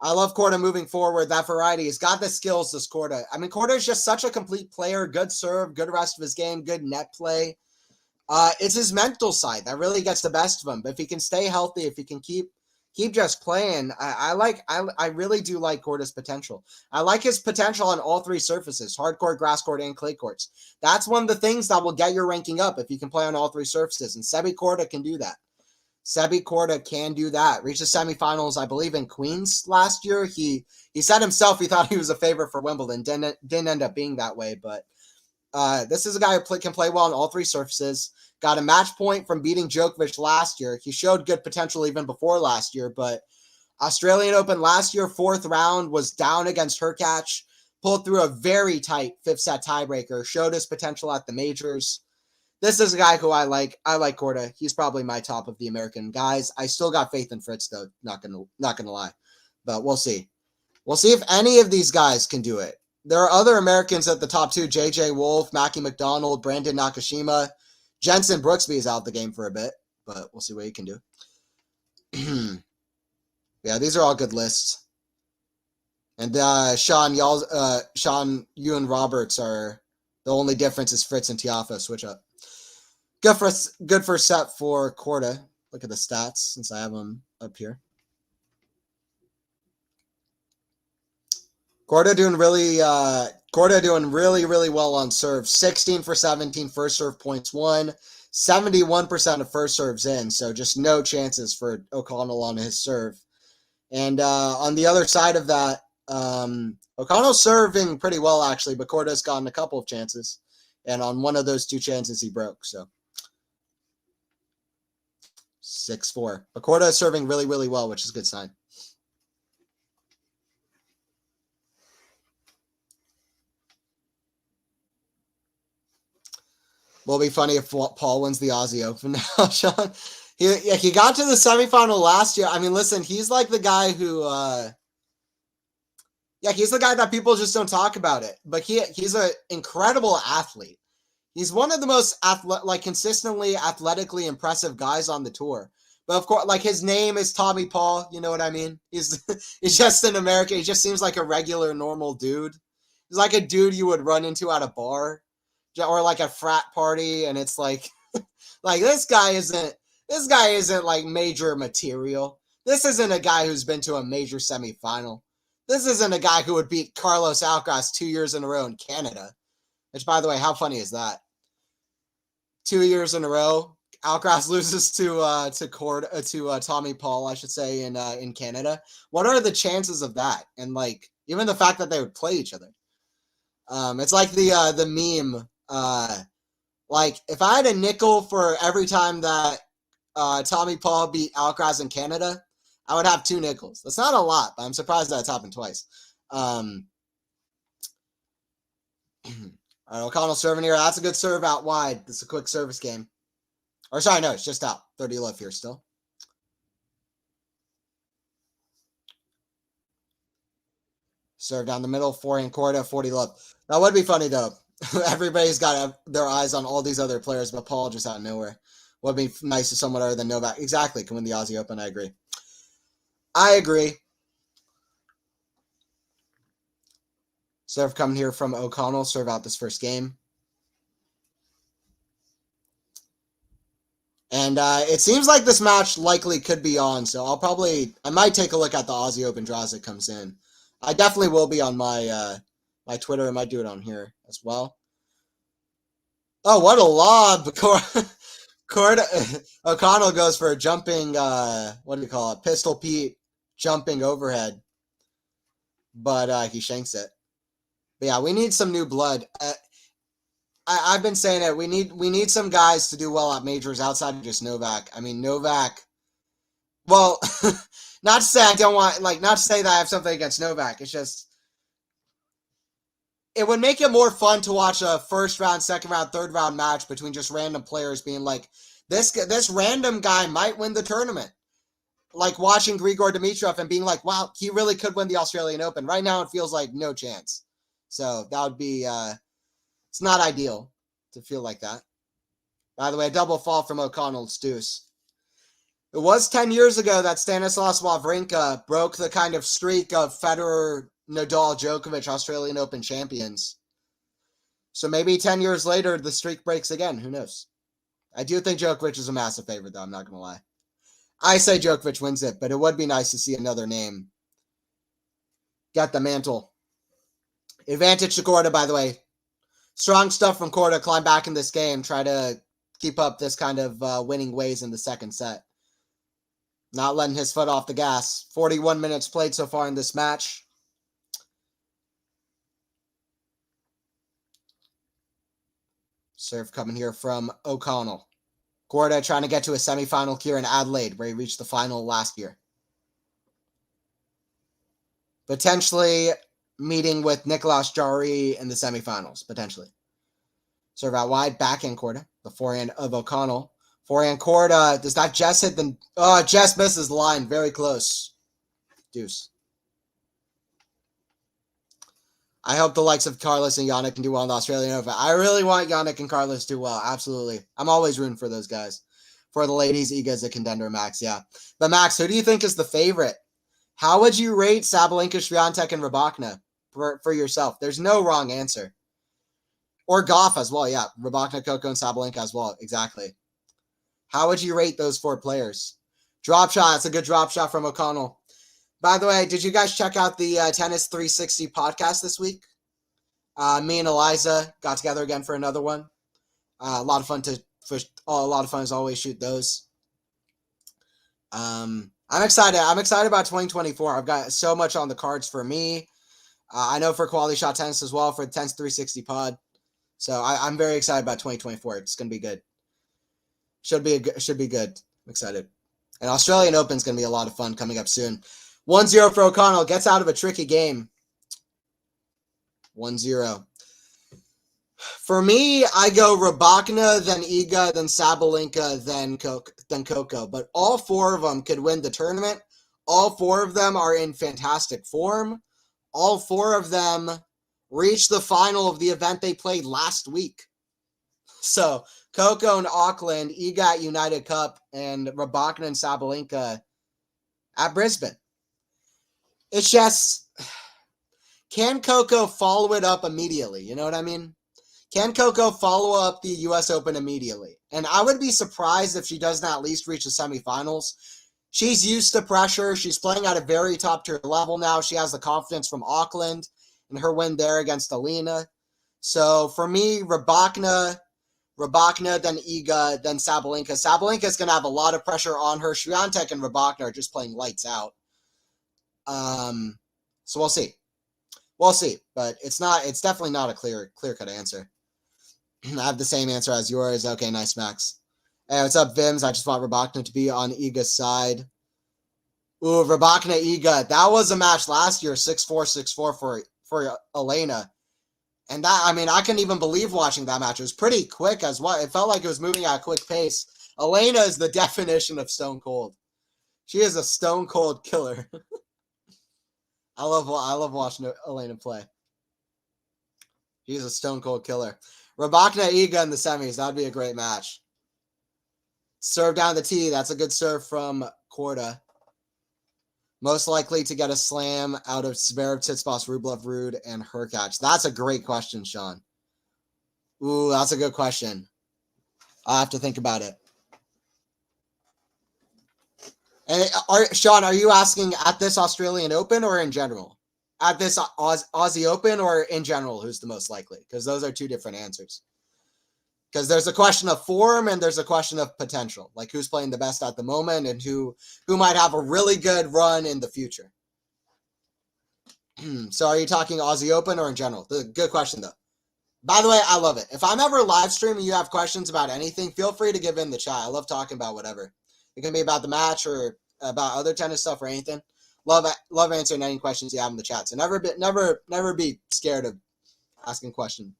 Speaker 1: I love Korda moving forward. That variety. He's got the skills, this Korda. I mean, Korda is just such a complete player. Good serve, good rest of his game, good net play. It's his mental side that really gets the best of him. But if he can stay healthy, if he can keep just playing, I really do like Korda's potential. I like his potential on all 3 surfaces, hard court, grass court, and clay courts. That's one of the things that will get your ranking up if you can play on all 3 surfaces. And Sebi Korda can do that. Sebi Korda can do that. Reached the semifinals, I believe, in Queens last year. He said himself he thought he was a favorite for Wimbledon. Didn't end up being that way, but this is a guy who can play well on all 3 surfaces. Got a match point from beating Djokovic last year. He showed good potential even before last year, but Australian Open last year, 4th round, was down against Hurkacz, pulled through a very tight 5th-set tiebreaker, showed his potential at the majors. This is a guy who I like. I like Korda. He's probably my top of the American guys. I still got faith in Fritz, though. Not gonna lie, but we'll see. We'll see if any of these guys can do it. There are other Americans at the top 2: J.J. Wolf, Mackie McDonald, Brandon Nakashima. Jensen Brooksby is out the game for a bit, but we'll see what he can do. Yeah, these are all good lists. And Sean, you and Roberts are the only difference is Fritz and Tiafoe switch up. Good first set for Korda. Look at the stats since I have them up here. Korda doing really well on serve. 16 for 17 first serve points won. 71% of first serves in, so just no chances for O'Connell on his serve. And on the other side of that, O'Connell's serving pretty well actually, but Korda's gotten a couple of chances, and on one of those 2 chances he broke. So 6-4. But Korda is serving really, really well, which is a good sign. Will be funny if Paul wins the Aussie Open now, Sean. He got to the semifinal last year. I mean, listen, he's like the guy who, he's the guy that people just don't talk about it. But he's an incredible athlete. He's one of the most consistently athletically impressive guys on the tour. But of course, like his name is Tommy Paul. You know what I mean? He's just in America. He just seems like a regular, normal dude. He's like a dude you would run into at a bar or like a frat party, and it's like, like this guy isn't like major material. This isn't a guy who's been to a major semifinal. This isn't a guy who would beat Carlos Alcaraz 2 years in a row in Canada. Which, by the way, how funny is that? 2 years in a row, Alcaraz loses to Tommy Paul, I should say, in Canada. What are the chances of that? And like even the fact that they would play each other. It's like the meme. Like if I had a nickel for every time that Tommy Paul beat Alcaraz in Canada, I would have 2 nickels. That's not a lot, but I'm surprised that it's happened twice. O'Connell serving here. That's a good serve out wide. This is a quick service game. Or sorry, no, it's just out. 30 love here still. Serve down the middle, forehand Korda, 40 love. That would be funny though. Everybody's got their eyes on all these other players, but Paul just out of nowhere. Would be nice if someone other than Novak. Exactly, can win the Aussie Open. I agree. Serve coming here from O'Connell. Serve out this first game. And it seems like this match likely could be on, so I might take a look at the Aussie Open draw as it comes in. I definitely will be on my my Twitter. I might do it on here as well. Oh, what a lob! O'Connell goes for a jumping, what do you call it? Pistol Pete jumping overhead. But he shanks it. But yeah, we need some new blood. I've been saying it. We need some guys to do well at majors outside of just Novak. I mean, Novak. Well, not to say I don't want, like, not to say that I have something against Novak. It's just it would make it more fun to watch a first round, second round, third round match between just random players being like, this random guy might win the tournament. Like watching Grigor Dimitrov and being like, wow, he really could win the Australian Open. Right now, it feels like no chance. So that would be, it's not ideal to feel like that. By the way, a double fall from O'Connell's deuce. It was 10 years ago that Stanislav Wawrinka broke the kind of streak of Federer, Nadal, Djokovic, Australian Open champions. So maybe 10 years later, the streak breaks again. Who knows? I do think Djokovic is a massive favorite, though. I'm not going to lie. I say Djokovic wins it, but it would be nice to see another name get the mantle. Advantage to Korda, by the way. Strong stuff from Korda. Climb back in this game. Try to keep up this kind of winning ways in the second set. Not letting his foot off the gas. 41 minutes played so far in this match. Serve coming here from O'Connell. Korda trying to get to a semifinal here in Adelaide, where he reached the final last year. Potentially meeting with Nicolas Jarry in the semifinals, potentially. Serve out wide, backhand Korda. The forehand of O'Connell. Forehand Korda. Does that just hit the... Oh, just misses the line. Very close. Deuce. I hope the likes of Carlos and Yannick can do well in the Australian Open. I really want Yannick and Carlos to do well. Absolutely. I'm always rooting for those guys. For the ladies, Iga's a contender, Max. Yeah. But Max, who do you think is the favorite? How would you rate Sabalenka, Swiatek, and Rybakina for yourself? There's no wrong answer. Or Goff as well. Yeah. Rybakina, Coco, and Sabalenka as well. Exactly. How would you rate those four players? Drop shot. It's a good drop shot from O'Connell. By the way, did you guys check out the Tennis 360 podcast this week? Me and Eliza got together again for another one. A lot of fun as always. Shoot those. I'm excited. I'm excited about 2024. I've got so much on the cards for me. I know for QualityShot Tennis as well for the Tennis 360 pod. So I'm very excited about 2024. It's gonna be good. Should be good. I'm excited. And Australian Open is gonna be a lot of fun coming up soon. 1-0 for O'Connell. Gets out of a tricky game. 1-0. For me, I go Rybakina, then Iga, then Sabalenka, then Coco. But all four of them could win the tournament. All four of them are in fantastic form. All four of them reached the final of the event they played last week. So, Coco in Auckland, Iga at United Cup, and Rybakina and Sabalenka at Brisbane. It's just, can Coco follow it up immediately? You know what I mean? Can Coco follow up the U.S. Open immediately? And I would be surprised if she doesn't at least reach the semifinals. She's used to pressure. She's playing at a very top-tier level now. She has the confidence from Auckland and her win there against Alina. So for me, Rybakina, then Iga, then Sabalenka. Sabalenka is going to have a lot of pressure on her. Swiatek and Rybakina are just playing lights out. So we'll see. We'll see. But it's definitely not a clear-cut answer. I have the same answer as yours. Okay, nice, Max. Hey, what's up, Vims? I just want Rybakina to be on Iga's side. Ooh, Rybakina, Iga. That was a match last year, 6-4, 6-4 for Elena. And that, I mean, I couldn't even believe watching that match. It was pretty quick as well. It felt like it was moving at a quick pace. Elena is the definition of stone cold. She is a stone cold killer. I love watching Elena play. She's a stone cold killer. Rybakina, Iga in the semis. That'd be a great match. Serve down the tee. That's a good serve from Korda. Most likely to get a slam out of Zverev, Tsitsipas, Rublev, Ruud, and Hurkacz. That's a great question, Sean. Ooh, that's a good question. I'll have to think about it. And Sean, are you asking at this Australian Open or in general? At this Aussie Open or in general, who's the most likely? Because those are two different answers. Because there's a question of form and there's a question of potential. Like who's playing the best at the moment and who might have a really good run in the future. So are you talking Aussie Open or in general? Good question, though. By the way, I love it. If I'm ever live streaming and you have questions about anything, feel free to give in the chat. I love talking about whatever. It can be about the match or about other tennis stuff or anything. Love answering any questions you have in the chat. So never be scared of asking questions.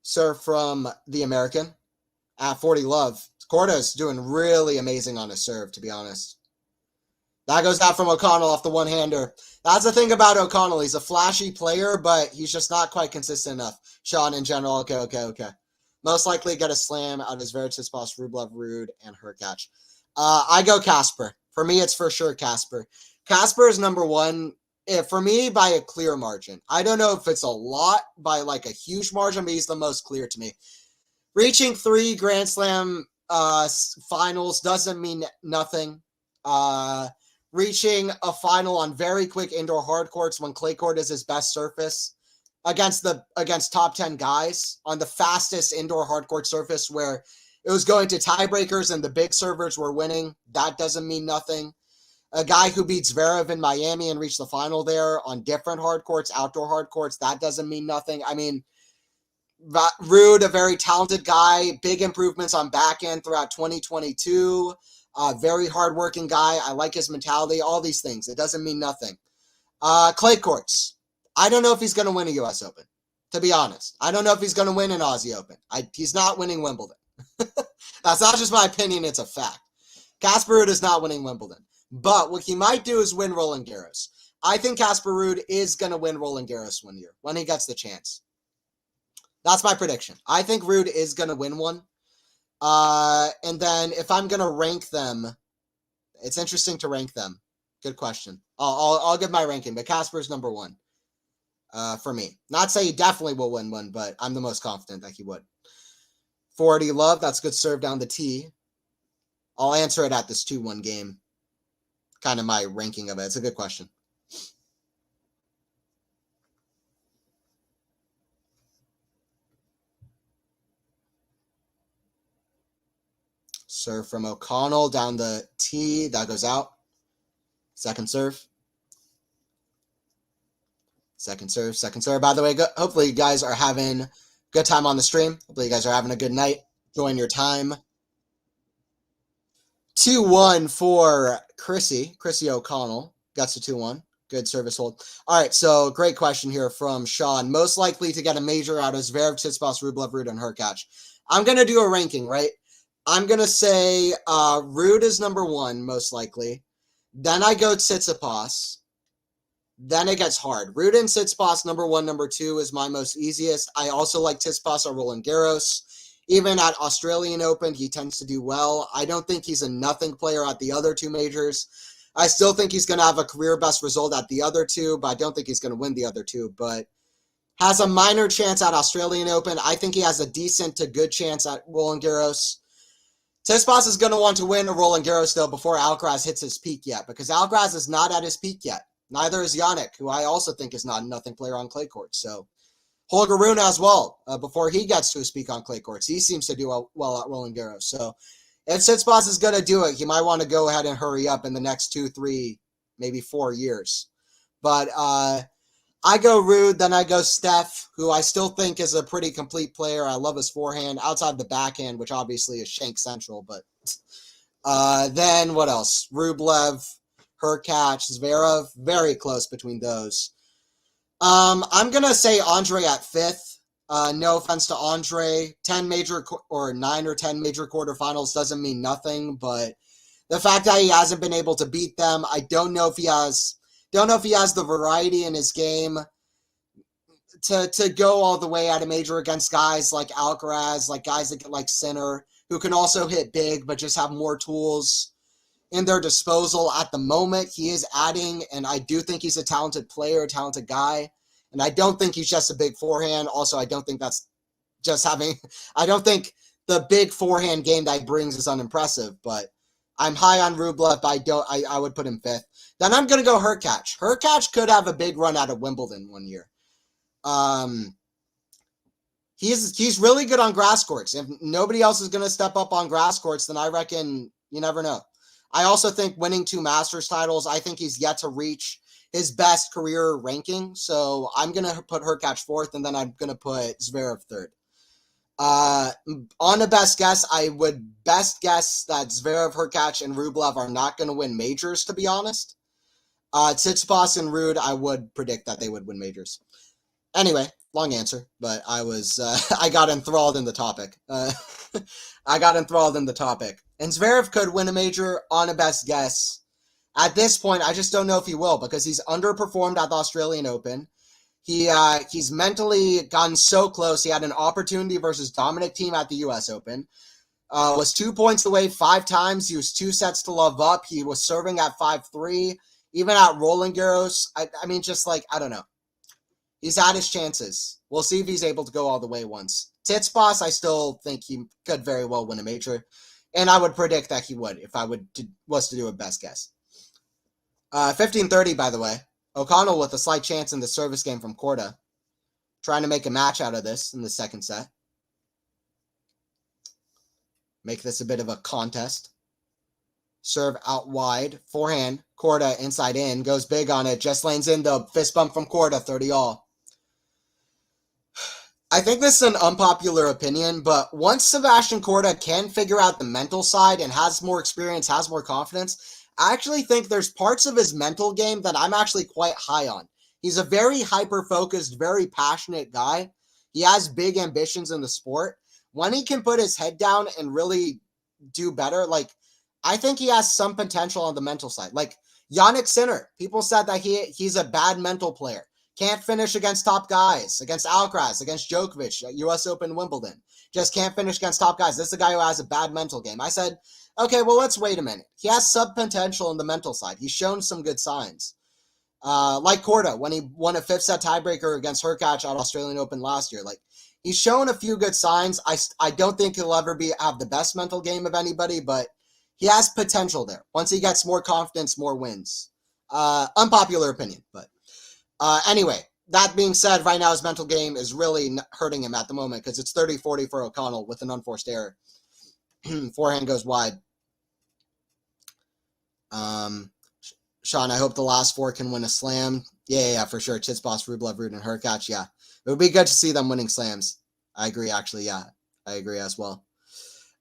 Speaker 1: Sir from the American at 40 love. Korda's doing really amazing on his serve, to be honest. That goes out from O'Connell off the one-hander. That's the thing about O'Connell. He's a flashy player, but he's just not quite consistent enough. Sean, in general, okay. Most likely get a slam out of Zverev, Tsitsipas, Rublev, Ruud, and Hurkacz. I go Casper. For me, it's for sure Casper. Casper is number one, for me, by a clear margin. I don't know if it's a lot, by like a huge margin, but he's the most clear to me. Reaching 3 Grand Slam finals doesn't mean nothing. Reaching a final on very quick indoor hard courts when clay court is his best surface against top 10 guys on the fastest indoor hard court surface where it was going to tiebreakers and the big servers were winning. That doesn't mean nothing. A guy who beats Zverev in Miami and reached the final there on different hard courts, outdoor hard courts, that doesn't mean nothing. I mean, Ruud, a very talented guy, big improvements on backhand throughout 2022. Very hardworking guy. I like his mentality. All these things. It doesn't mean nothing. Clay courts. I don't know if he's going to win a U.S. Open, to be honest. I don't know if he's going to win an Aussie Open. He's not winning Wimbledon. That's not just my opinion. It's a fact. Casper Ruud is not winning Wimbledon. But what he might do is win Roland Garros. I think Casper Ruud is going to win Roland Garros one year when he gets the chance. That's my prediction. I think Ruud is going to win one. And then if I'm going to rank them, it's interesting to rank them. Good question. I'll give my ranking, but Casper's number one for me. Not say he definitely will win one, but I'm the most confident that he would. 40 love. That's good serve down the tee. I'll answer it at this 2-1 game. Kind of my ranking of it. It's a good question. Serve from O'Connell down the tee. That goes out. Second serve. Second serve. By the way, hopefully you guys are having a good time on the stream. Hopefully you guys are having a good night. Enjoying your time. 2-1 for Chrissy O'Connell. Gets to 2-1. Good service hold. All right, so great question here from Sean. Most likely to get a major out of Zverev, Tsitsipas, Rublev, Ruud, and Hurkacz. I'm going to do a ranking, right? I'm going to say Ruud is number one, most likely. Then I go Tsitsipas. Then it gets hard. Ruud and Tsitsipas, number one, number two is my most easiest. I also like Tsitsipas or Roland Garros. Even at Australian Open, he tends to do well. I don't think he's a nothing player at the other two majors. I still think he's going to have a career best result at the other two, but I don't think he's going to win the other two. But has a minor chance at Australian Open. I think he has a decent to good chance at Roland Garros. Tsitsipas is going to want to win a Roland Garros, though, before Alcaraz hits his peak yet, because Alcaraz is not at his peak yet. Neither is Jannik, who I also think is not a nothing player on clay courts. So Holger Rune as well, before he gets to his peak on clay courts. He seems to do well at Roland Garros. So if Tsitsipas is going to do it, he might want to go ahead and hurry up in the next 2, 3, maybe 4 years. But I go Ruud, then I go Steph, who I still think is a pretty complete player. I love his forehand, outside the backhand, which obviously is shank central. But then what else? Rublev, Hurkacz, Zverev, very close between those. I'm going to say Andre at 5th. No offense to Andre. 9 or 10 major quarterfinals doesn't mean nothing, but the fact that he hasn't been able to beat them, I don't know if he has the variety in his game to go all the way at a major against guys like Alcaraz, like guys like Sinner, who can also hit big but just have more tools in their disposal at the moment. He is adding, and I do think he's a talented player, a talented guy, and I don't think he's just a big forehand. Also, I don't think that's just I don't think the big forehand game that he brings is unimpressive, but I'm high on Rublev, but I would put him 5th. Then I'm going to go Hurkacz. Hurkacz could have a big run out of Wimbledon one year. He's really good on grass courts. If nobody else is going to step up on grass courts, then I reckon you never know. I also think winning 2 Masters titles, I think he's yet to reach his best career ranking. So I'm going to put Hurkacz fourth, and then I'm going to put Zverev third. On a best guess, I would best guess that Zverev, Hurkacz, and Rublev are not going to win majors, to be honest. Tsitsipas and Ruud, I would predict that they would win majors. Anyway, long answer, but I got enthralled in the topic. And Zverev could win a major on a best guess. At this point, I just don't know if he will, because he's underperformed at the Australian Open. He's mentally gotten so close. He had an opportunity versus Dominic Thiem at the U.S. Open. Was 2 points away 5 times. He was 2 sets to love up. He was serving at 5-3. Even at Roland Garros, I mean, just like, I don't know. He's had his chances. We'll see if he's able to go all the way once. Tsitsipas, I still think he could very well win a major. And I would predict that he would if I was to do a best guess. 15-30, by the way. O'Connell with a slight chance in the service game from Korda. Trying to make a match out of this in the second set. Make this a bit of a contest. Serve out wide. Forehand. Korda inside in. Goes big on it. Just lanes in the fist bump from Korda. 30-all. I think this is an unpopular opinion, but once Sebastian Korda can figure out the mental side and has more experience, has more confidence, I actually think there's parts of his mental game that I'm actually quite high on. He's a very hyper-focused, very passionate guy. He has big ambitions in the sport. When he can put his head down and really do better, like, I think he has some potential on the mental side. Like, Jannik Sinner, people said that he's a bad mental player. Can't finish against top guys, against Alcaraz, against Djokovic, US Open, Wimbledon. Just can't finish against top guys. This is a guy who has a bad mental game. I said, okay, well, let's wait a minute. He has sub-potential on the mental side. He's shown some good signs. Like Korda, when he won a 5th set tiebreaker against Hurkacz at Australian Open last year. Like, he's shown a few good signs. I don't think he'll ever have the best mental game of anybody, but he has potential there. Once he gets more confidence, more wins. Unpopular opinion, but anyway, that being said, right now his mental game is really hurting him at the moment because it's 30-40 for O'Connell with an unforced error. Forehand goes wide. Sean, I hope the last 4 can win a slam. Yeah, for sure. Tsitsipas, Rublev, Ruud, and Hurkacz, yeah. It would be good to see them winning slams. I agree, actually, yeah. I agree as well.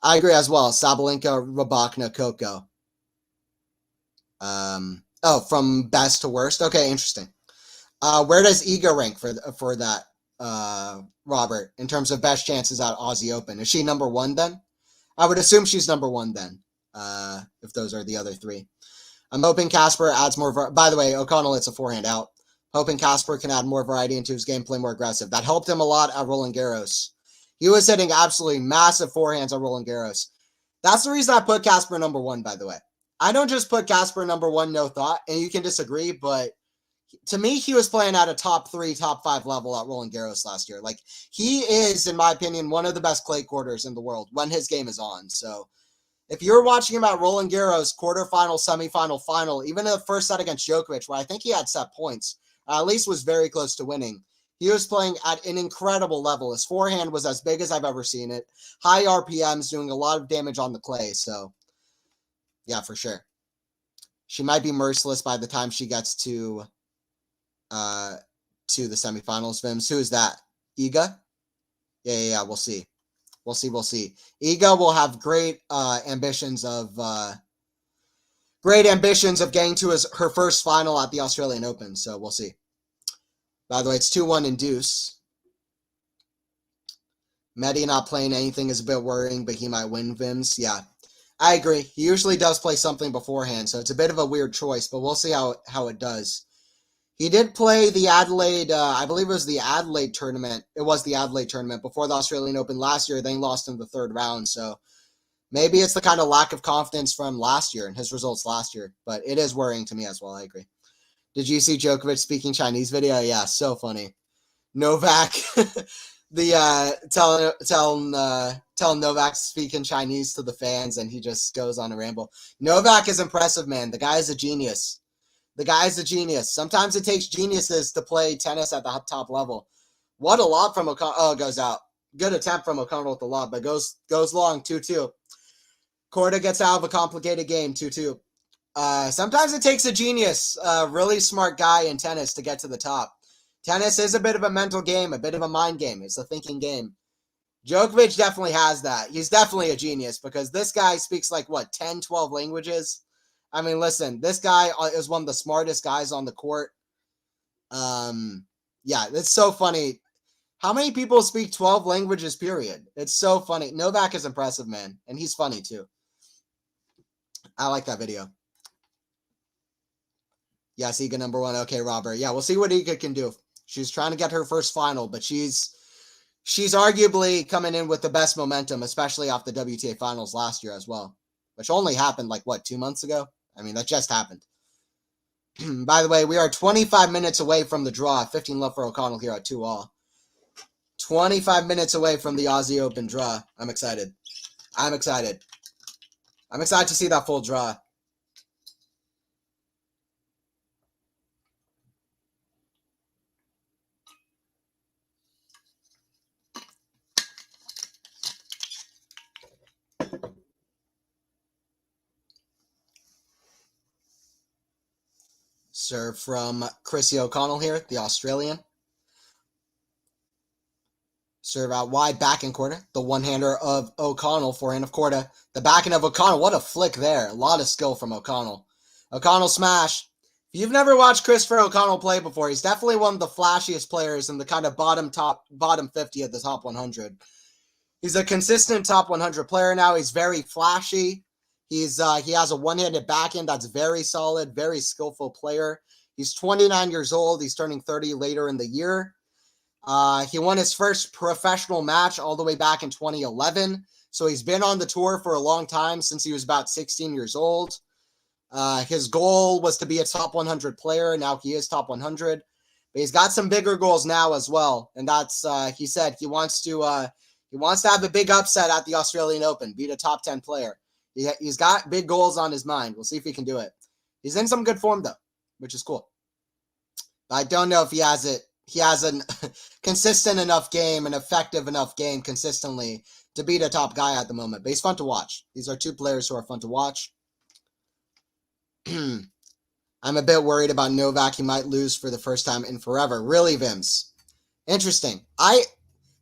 Speaker 1: Sabalenka, Rybakina, Coco. From best to worst? Okay, interesting. Where does Iga rank for that, Robert, in terms of best chances at Aussie Open? Is she number 1 then? I would assume she's number 1 then, if those are the other 3. I'm hoping Casper adds more. By the way, O'Connell, it's a forehand out. Hoping Casper can add more variety into his game, play more aggressive. That helped him a lot at Roland Garros. He was hitting absolutely massive forehands at Roland Garros. That's the reason I put Casper number 1, by the way. I don't just put Casper number 1, no thought, and you can disagree, but to me, he was playing at a top 3, top 5 level at Roland Garros last year. Like, he is, in my opinion, one of the best clay courters in the world when his game is on. So, if you're watching him at Roland Garros, quarterfinal, semifinal, final, even in the first set against Djokovic, where I think he had set points, at least was very close to winning, he was playing at an incredible level. His forehand was as big as I've ever seen it. High RPMs, doing a lot of damage on the clay. So, yeah, for sure. She might be merciless by the time she gets to the semifinals, Vims. Who is that? Iga? Yeah, we'll see. We'll see. Iga will have great ambitions of getting to her first final at the Australian Open. So we'll see. By the way, it's 2-1 in deuce. Medi not playing anything is a bit worrying, but he might win, Vims. Yeah, I agree. He usually does play something beforehand, so it's a bit of a weird choice, but we'll see how it does. He did play the Adelaide, I believe it was the Adelaide tournament. It was the Adelaide tournament before the Australian Open last year. Then he lost in the 3rd round. So maybe it's the kind of lack of confidence from last year and his results last year. But it is worrying to me as well. I agree. Did you see Djokovic speaking Chinese video? Yeah, so funny. Novak, telling Novak to speak in Chinese to the fans, and he just goes on a ramble. Novak is impressive, man. The guy is a genius. Sometimes it takes geniuses to play tennis at the top level. What a lob from O'Connell. Oh, it goes out. Good attempt from O'Connell with the lob, but goes long, 2-2. Korda gets out of a complicated game, 2-2. Sometimes it takes a genius, a really smart guy in tennis to get to the top. Tennis is a bit of a mental game, a bit of a mind game. It's a thinking game. Djokovic definitely has that. He's definitely a genius because this guy speaks like, 10, 12 languages? I mean, listen, this guy is one of the smartest guys on the court. Yeah, it's so funny. How many people speak 12 languages, period? It's so funny. Novak is impressive, man, and he's funny too. I like that video. Yes, Iga number 1. Okay, Robert. Yeah, we'll see what Iga can do. She's trying to get her first final, but she's arguably coming in with the best momentum, especially off the WTA finals last year as well, which only happened 2 months ago? I mean, that just happened. By the way, we are 25 minutes away from the draw. 15 left for O'Connell here at 2-all. 25 minutes away from the Aussie Open draw. I'm excited. I'm excited to see that full draw. Serve from Chrissy O'Connell here, the Australian. Serve out wide, back in Korda. The one-hander of O'Connell, forehand of Korda. The backhand of O'Connell. What a flick there. A lot of skill from O'Connell. O'Connell smash. If you've never watched Christopher O'Connell play before, he's definitely one of the flashiest players in the kind of bottom 50 of the top 100. He's a consistent top 100 player now. He's very flashy. He has a one-handed backhand that's very solid, very skillful player. He's 29 years old. He's turning 30 later in the year. He won his first professional match all the way back in 2011. So he's been on the tour for a long time, since he was about 16 years old. His goal was to be a top 100 player. Now he is top 100. But he's got some bigger goals now as well. And that's, he said he wants to have a big upset at the Australian Open, beat a top 10 player. He's got big goals on his mind. We'll see if he can do it. He's in some good form, though, which is cool. But I don't know if he has it. He has a consistent enough game, an effective enough game consistently to beat a top guy at the moment. But he's fun to watch. These are two players who are fun to watch. I'm a bit worried about Novak. He might lose for the first time in forever. Really, Vims? Interesting.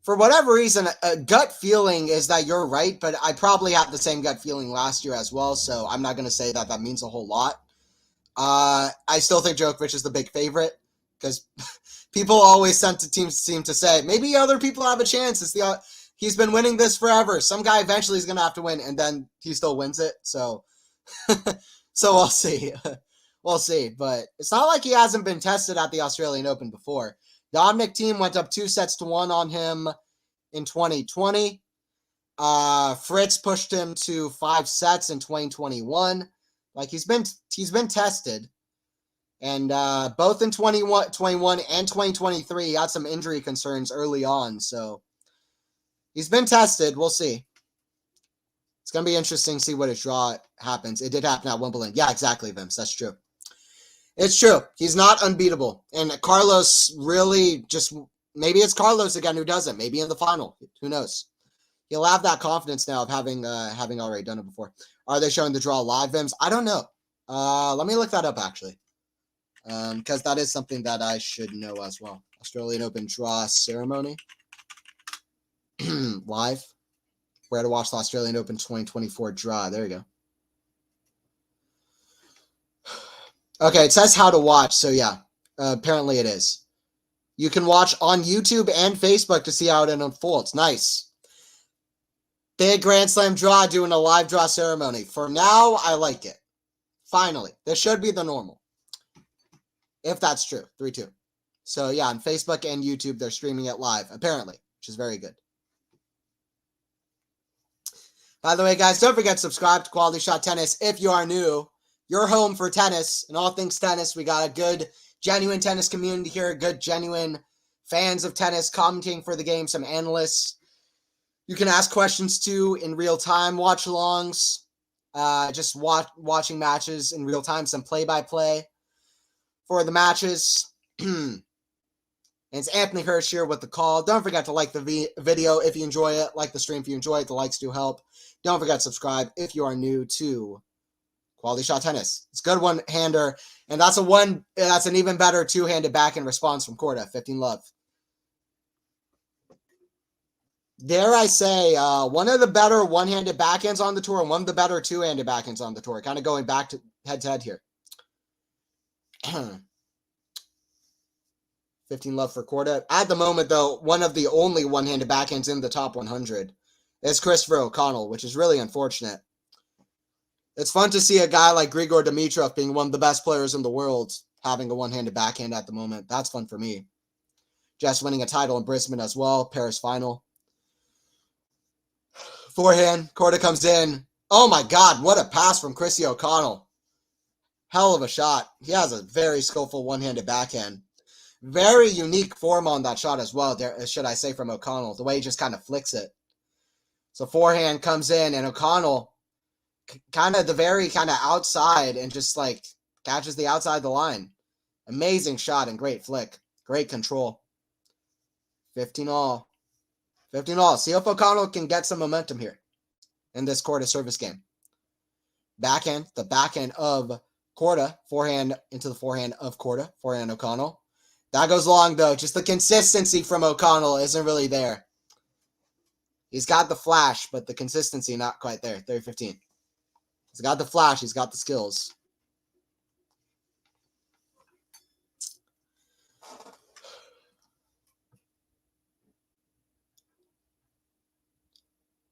Speaker 1: For whatever reason, a gut feeling is that you're right, but I probably had the same gut feeling last year as well, so I'm not going to say that means a whole lot. I still think Djokovic is the big favorite, because people always seem to say, maybe other people have a chance. He's been winning this forever. Some guy eventually is going to have to win, and then he still wins it, so so we'll see. We'll see, but it's not like he hasn't been tested at the Australian Open before. Dominic Thiem went up 2-1 on him in 2020. Fritz pushed him to 5 sets in 2021. He's been tested. And both in 2021 and 2023, he had some injury concerns early on. So he's been tested. We'll see. It's going to be interesting to see what his draw happens. It did happen at Wimbledon. Yeah, exactly, Vince. That's true. It's true. He's not unbeatable. And Carlos really maybe it's Carlos again who does it. Maybe in the final. Who knows? He'll have that confidence now of having already done it before. Are they showing the draw live, Vims? I don't know. Let me look that up, actually. Because that is something that I should know as well. Australian Open draw ceremony. Live. Where to watch the Australian Open 2024 draw. There you go. Okay, it says how to watch, so yeah. Apparently it is. You can watch on YouTube and Facebook to see how it unfolds. Nice. Big Grand Slam draw, doing a live draw ceremony. For now, I like it. Finally. This should be the normal. If that's true. 3-2. So yeah, on Facebook and YouTube, they're streaming it live, apparently, which is very good. By the way, guys, don't forget to subscribe to Quality Shot Tennis if you are new. Your home for tennis and all things tennis. We got a good, genuine tennis community here, good, genuine fans of tennis commenting for the game, some analysts. You can ask questions too in real time, watch-alongs, just watching matches in real time, some play-by-play for the matches. And it's Anthony Hirsch here with the call. Don't forget to like the video if you enjoy it, like the stream if you enjoy it. The likes do help. Don't forget to subscribe if you are new to Quality shot tennis. It's good one-hander, and that's an even better two-handed backhand response from Korda. 15 love. Dare I say, one of the better one-handed backhands on the tour and one of the better two-handed backhands on the tour. Kind of going back to head here. 15 love for Korda. At the moment, though, one of the only one-handed backhands in the top 100 is Christopher O'Connell, which is really unfortunate. It's fun to see a guy like Grigor Dimitrov being one of the best players in the world having a one-handed backhand at the moment. That's fun for me. Just winning a title in Brisbane as well, Paris final. Forehand, Korda comes in. Oh my God, what a pass from Chrissy O'Connell. Hell of a shot. He has a very skillful one-handed backhand. Very unique form on that shot as well, should I say, from O'Connell. The way he just kind of flicks it. So forehand comes in, and O'Connell kind of the very kind of outside and just like catches the outside the line. Amazing shot and great flick. Great control. 15 all. 15 all. See if O'Connell can get some momentum here in this Korda service game. Backhand, the backhand of Korda. Forehand into the forehand of Korda. Forehand O'Connell. That goes long, though. Just the consistency from O'Connell isn't really there. He's got the flash, but the consistency not quite there. 30-15. He's got the flash. He's got the skills.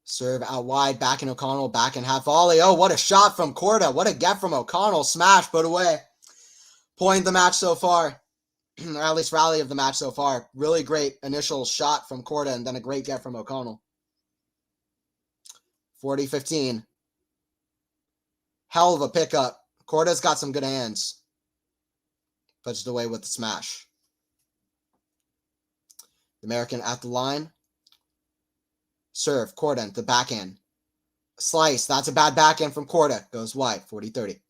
Speaker 1: Serve out wide. Back in O'Connell. Back in half volley. Oh, what a shot from Korda. What a get from O'Connell. Smash, put away. Point of the match so far. Or at least rally of the match so far. Really great initial shot from Korda and then a great get from O'Connell. 40-15. Hell of a pickup. Korda's got some good hands. Puts it away with the smash. The American at the line. Serve. Korda, the backhand. Slice. That's a bad backhand from Korda. Goes wide. 40-30.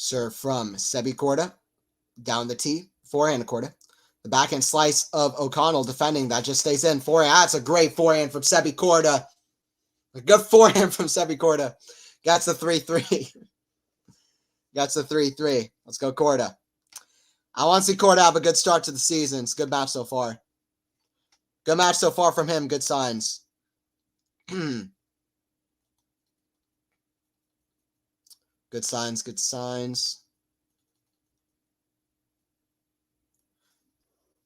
Speaker 1: Serve from Sebi Korda. Down the tee. Forehand Korda. The backhand slice of O'Connell defending. That just stays in. Forehand. That's a great forehand from Sebi Korda. A good forehand from Sebi Korda. Gets the 3-3. Gets the 3-3. Let's go Korda. I want to see Korda have a good start to the season. It's a good match so far. Good match so far from him. Good signs. Good signs, good signs.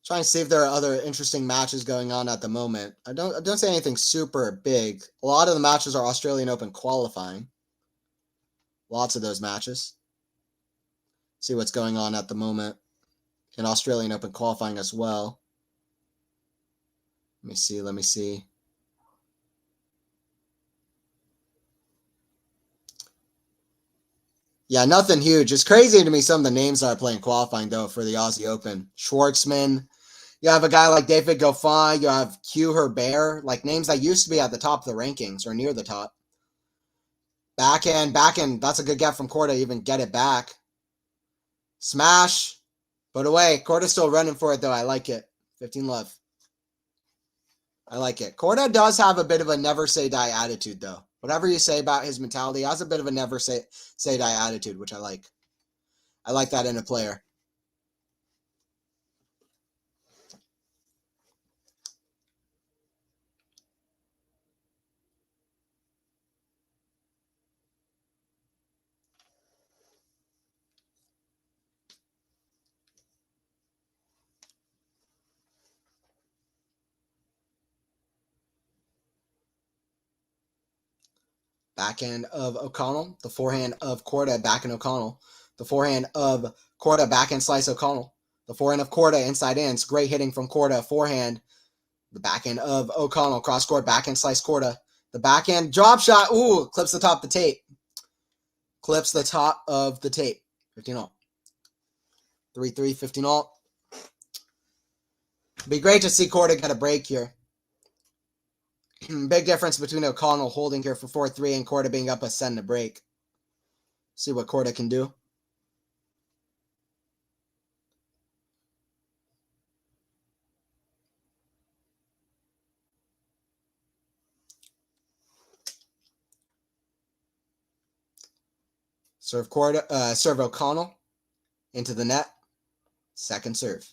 Speaker 1: Trying to see if there are other interesting matches going on at the moment. I don't say anything super big. A lot of the matches are Australian Open qualifying. Lots of those matches. See what's going on at the moment in Australian Open qualifying as well. Let me see. Yeah, nothing huge. It's crazy to me some of the names that are playing qualifying, though, for the Aussie Open. Schwartzman. You have a guy like David Goffin. You have Q Herbert. Like names that used to be at the top of the rankings or near the top. Backhand. That's a good get from Korda. Even get it back. Smash. Put away. Korda's still running for it, though. I like it. 15 love. I like it. Korda does have a bit of a never say die attitude, though. Whatever you say about his mentality, he has a bit of a never say die attitude, which I like. I like that in a player. Backhand of O'Connell. The forehand of Korda. Backhand O'Connell. The forehand of Korda. Backhand slice O'Connell. The forehand of Korda. Inside in. It's great hitting from Korda. Forehand. The backhand of O'Connell. Cross court. Backhand slice Korda. The backhand drop shot. Ooh. Clips the top of the tape. Clips the top of the tape. 15 all. 3-3. 15 all. Be great to see Korda get a break here. Big difference between O'Connell holding here for 4-3 and Korda being up a set and a break. See what Korda can do. Serve Korda, serve O'Connell into the net. Second serve.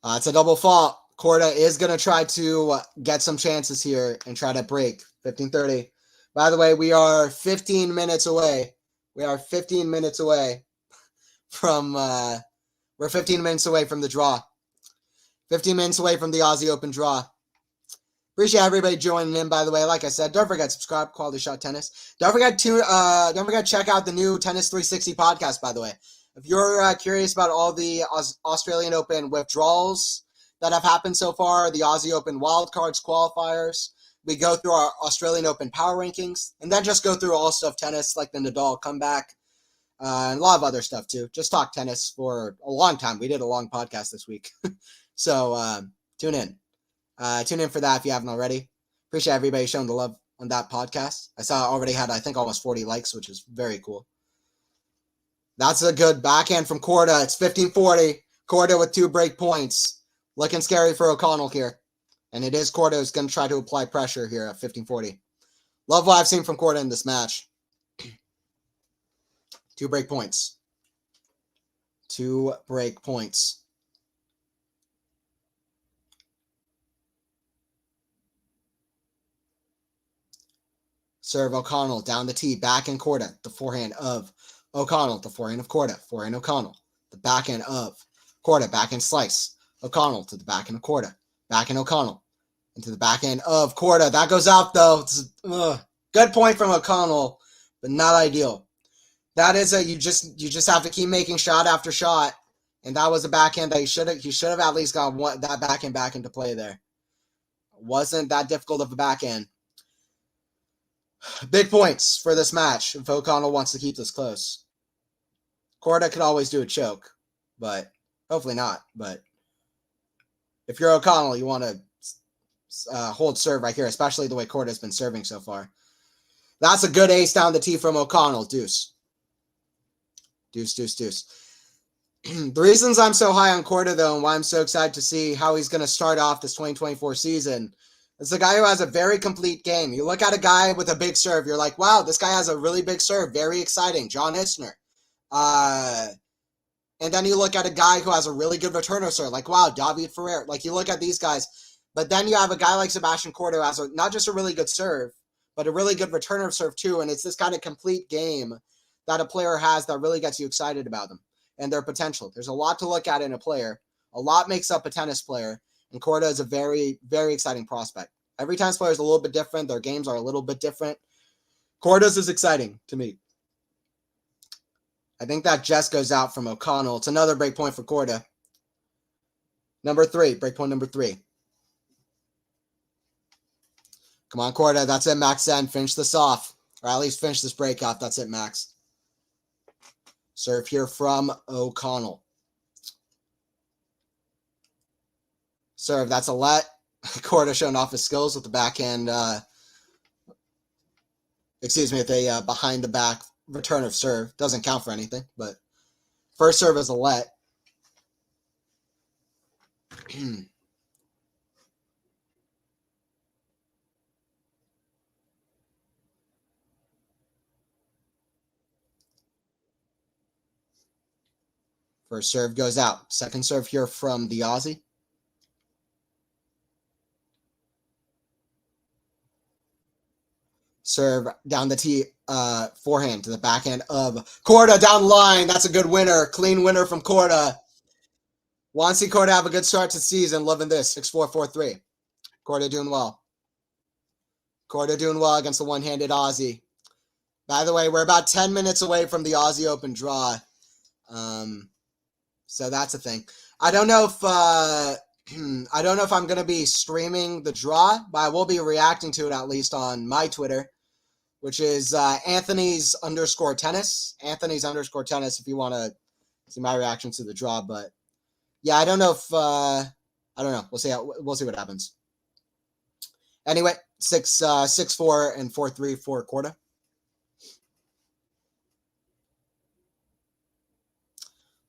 Speaker 1: It's a double fault. Korda is going to try to get some chances here and try to break. 15:30. By the way, we are 15 minutes away. We are 15 minutes away from we're 15 minutes away from the draw. 15 minutes away from the Aussie Open draw. Appreciate everybody joining in, by the way. Like I said, don't forget to subscribe, Quality Shot Tennis. Don't forget to check out the new Tennis 360 podcast, by the way. If you're curious about all the Australian Open withdrawals that have happened so far, the Aussie Open wildcards qualifiers, we go through our Australian Open power rankings, and then just go through all stuff tennis, like the Nadal comeback, and a lot of other stuff too. Just talk tennis for a long time. We did a long podcast this week. So tune in. Tune in for that if you haven't already. Appreciate everybody showing the love on that podcast. I saw it already had, I think, almost 40 likes, which is very cool. That's a good backhand from Korda. It's 15:40. Korda with 2 break points. Looking scary for O'Connell here. And it is Korda who's going to try to apply pressure here at 15:40. Love what I've seen from Korda in this match. 2 break points. 2 break points. Serve O'Connell down the tee, back in Korda. The forehand of O'Connell, the forehand of Korda, forehand O'Connell. The backhand of Korda, backhand slice. O'Connell to the backhand of Korda, backhand O'Connell. Into the backhand of Korda. That goes out though. Good point from O'Connell, but not ideal. That is you just have to keep making shot after shot, and that was a backhand that he should have at least got that backhand back into play there. Wasn't that difficult of a backhand. Big points for this match if O'Connell wants to keep this close. Korda could always do a choke, but hopefully not. But if you're O'Connell, you want to hold serve right here, especially the way Korda's been serving so far. That's a good ace down the tee from O'Connell. Deuce. Deuce, deuce, deuce. The reasons I'm so high on Korda, though, and why I'm so excited to see how he's going to start off this 2024 season, it's a guy who has a very complete game. You look at a guy with a big serve, you're like, wow, this guy has a really big serve. Very exciting. John Isner. And then you look at a guy who has a really good returner serve, like, wow, David Ferrer. Like, you look at these guys. But then you have a guy like Sebastian Korda who has not just a really good serve, but a really good returner serve too. And it's this kind of complete game that a player has that really gets you excited about them and their potential. There's a lot to look at in a player. A lot makes up a tennis player. And Korda is a very, very exciting prospect. Every tennis player is a little bit different. Their games are a little bit different. Korda's is exciting to me. I think that just goes out from O'Connell. It's another break point for Korda. Number 3, break point number 3. Come on, Korda. That's it, Max. Then finish this off. Or at least finish this break off. That's it, Max. Serve here from O'Connell. Serve. That's a let. Korda showing off his skills with the backhand. With a behind the back return of serve. Doesn't count for anything, but first serve is a let. First serve goes out. Second serve here from the Aussie. Serve down the tee, forehand to the backhand of Korda down the line. That's a good winner. Clean winner from Korda. Want to see Korda have a good start to the season. Loving this. 6-4, 4-3. Korda doing well. Korda doing well against the one-handed Aussie. By the way, we're about 10 minutes away from the Aussie Open draw. So that's a thing. I don't know if I'm going to be streaming the draw, but I will be reacting to it at least on my Twitter. which is Anthony's underscore tennis. Anthony's underscore tennis if you want to see my reaction to the draw. But yeah, I don't know if I don't know. We'll see what happens. Anyway, 6-4 and 4-3 for Korda.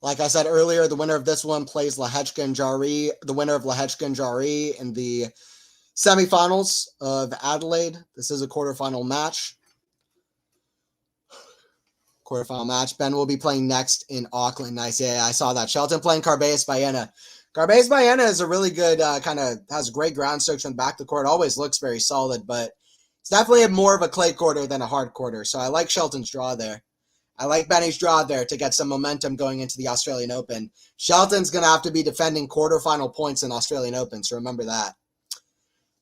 Speaker 1: Like I said earlier, the winner of this one plays Lehechka and Jari. The winner of Lehechka and Jari in the semifinals of Adelaide. This is a quarterfinal match. Ben will be playing next in Auckland. Nice. Yeah, I saw that. Shelton playing Carbeas Baena. Carbeas Baena is a really good has great ground strokes from back to court. Always looks very solid, but it's definitely more of a clay quarter than a hard quarter. So I like Shelton's draw there. I like Benny's draw there to get some momentum going into the Australian Open. Shelton's going to have to be defending quarterfinal points in Australian Open, so remember that.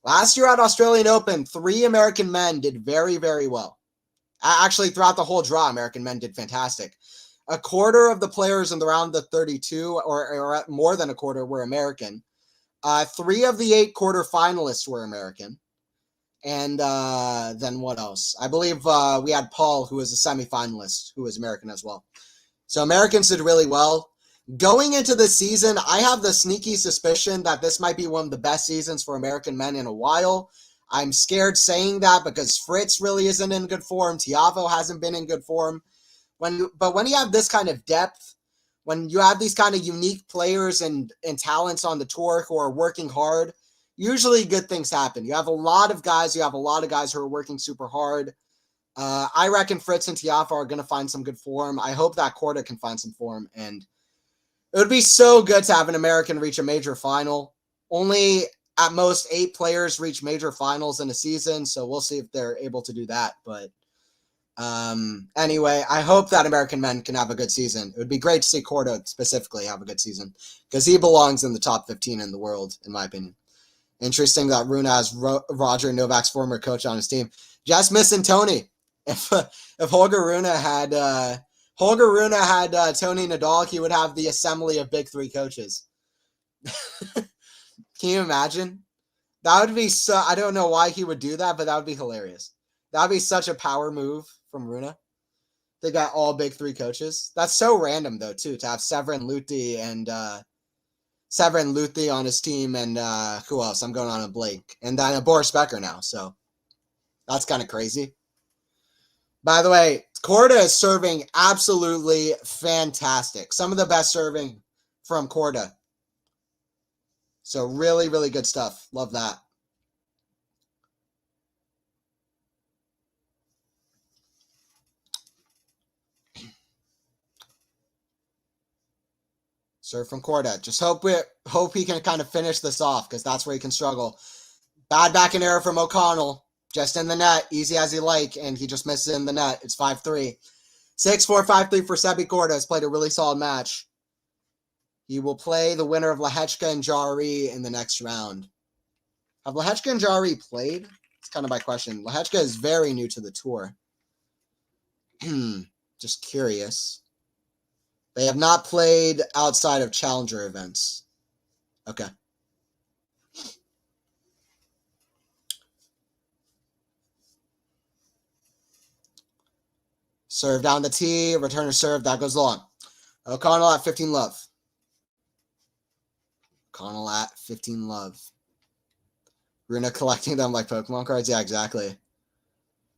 Speaker 1: Last year at Australian Open, 3 American men did very, very well. Actually, throughout the whole draw, American men did fantastic. A quarter of the players in the round of 32, or more than a quarter, were American. 3 of the 8 quarterfinalists were American. And then what else? I believe we had Paul, who was a semifinalist, who was American as well. So Americans did really well. Going into the season, I have the sneaky suspicion that this might be one of the best seasons for American men in a while. I'm scared saying that because Fritz really isn't in good form. Tiafoe hasn't been in good form. But when you have this kind of depth, when you have these kind of unique players and talents on the tour who are working hard, usually good things happen. You have a lot of guys who are working super hard. I reckon Fritz and Tiafoe are going to find some good form. I hope that Korda can find some form. And it would be so good to have an American reach a major final. Only at most 8 players reach major finals in a season, so we'll see if they're able to do that. But anyway, I hope that American men can have a good season. It would be great to see Korda specifically have a good season because he belongs in the top 15 in the world, in my opinion. Interesting that Rune has Roger Novak's former coach on his team. Just missing Tony. If Holger Rune had Tony Nadal, he would have the assembly of big 3 coaches. Can you imagine? That would be so. I don't know why he would do that, but that would be hilarious. That would be such a power move from Rune. They got all big 3 coaches. That's so random though, too, to have Severin Luthi on his team, and who else? I'm going on a blank. And then a Boris Becker now, so that's kind of crazy. By the way, Korda is serving absolutely fantastic. Some of the best serving from Korda. So really, really good stuff. Love that. Serve from Korda. Just hope he can kind of finish this off because that's where he can struggle. Bad back and error from O'Connell. Just in the net, easy as you like, and he just misses in the net. It's 5-3. 6-4, 5-3 for Sebi Korda. Has played a really solid match. He will play the winner of Lehechka and Jari in the next round. Have Lehechka and Jari played? It's kind of my question. Lehechka is very new to the tour. Just curious. They have not played outside of challenger events. Okay. Serve down the tee, return to serve, that goes long. O'Connell at 15 love. O'Connell at 15 love. Runa collecting them like Pokemon cards? Yeah, exactly.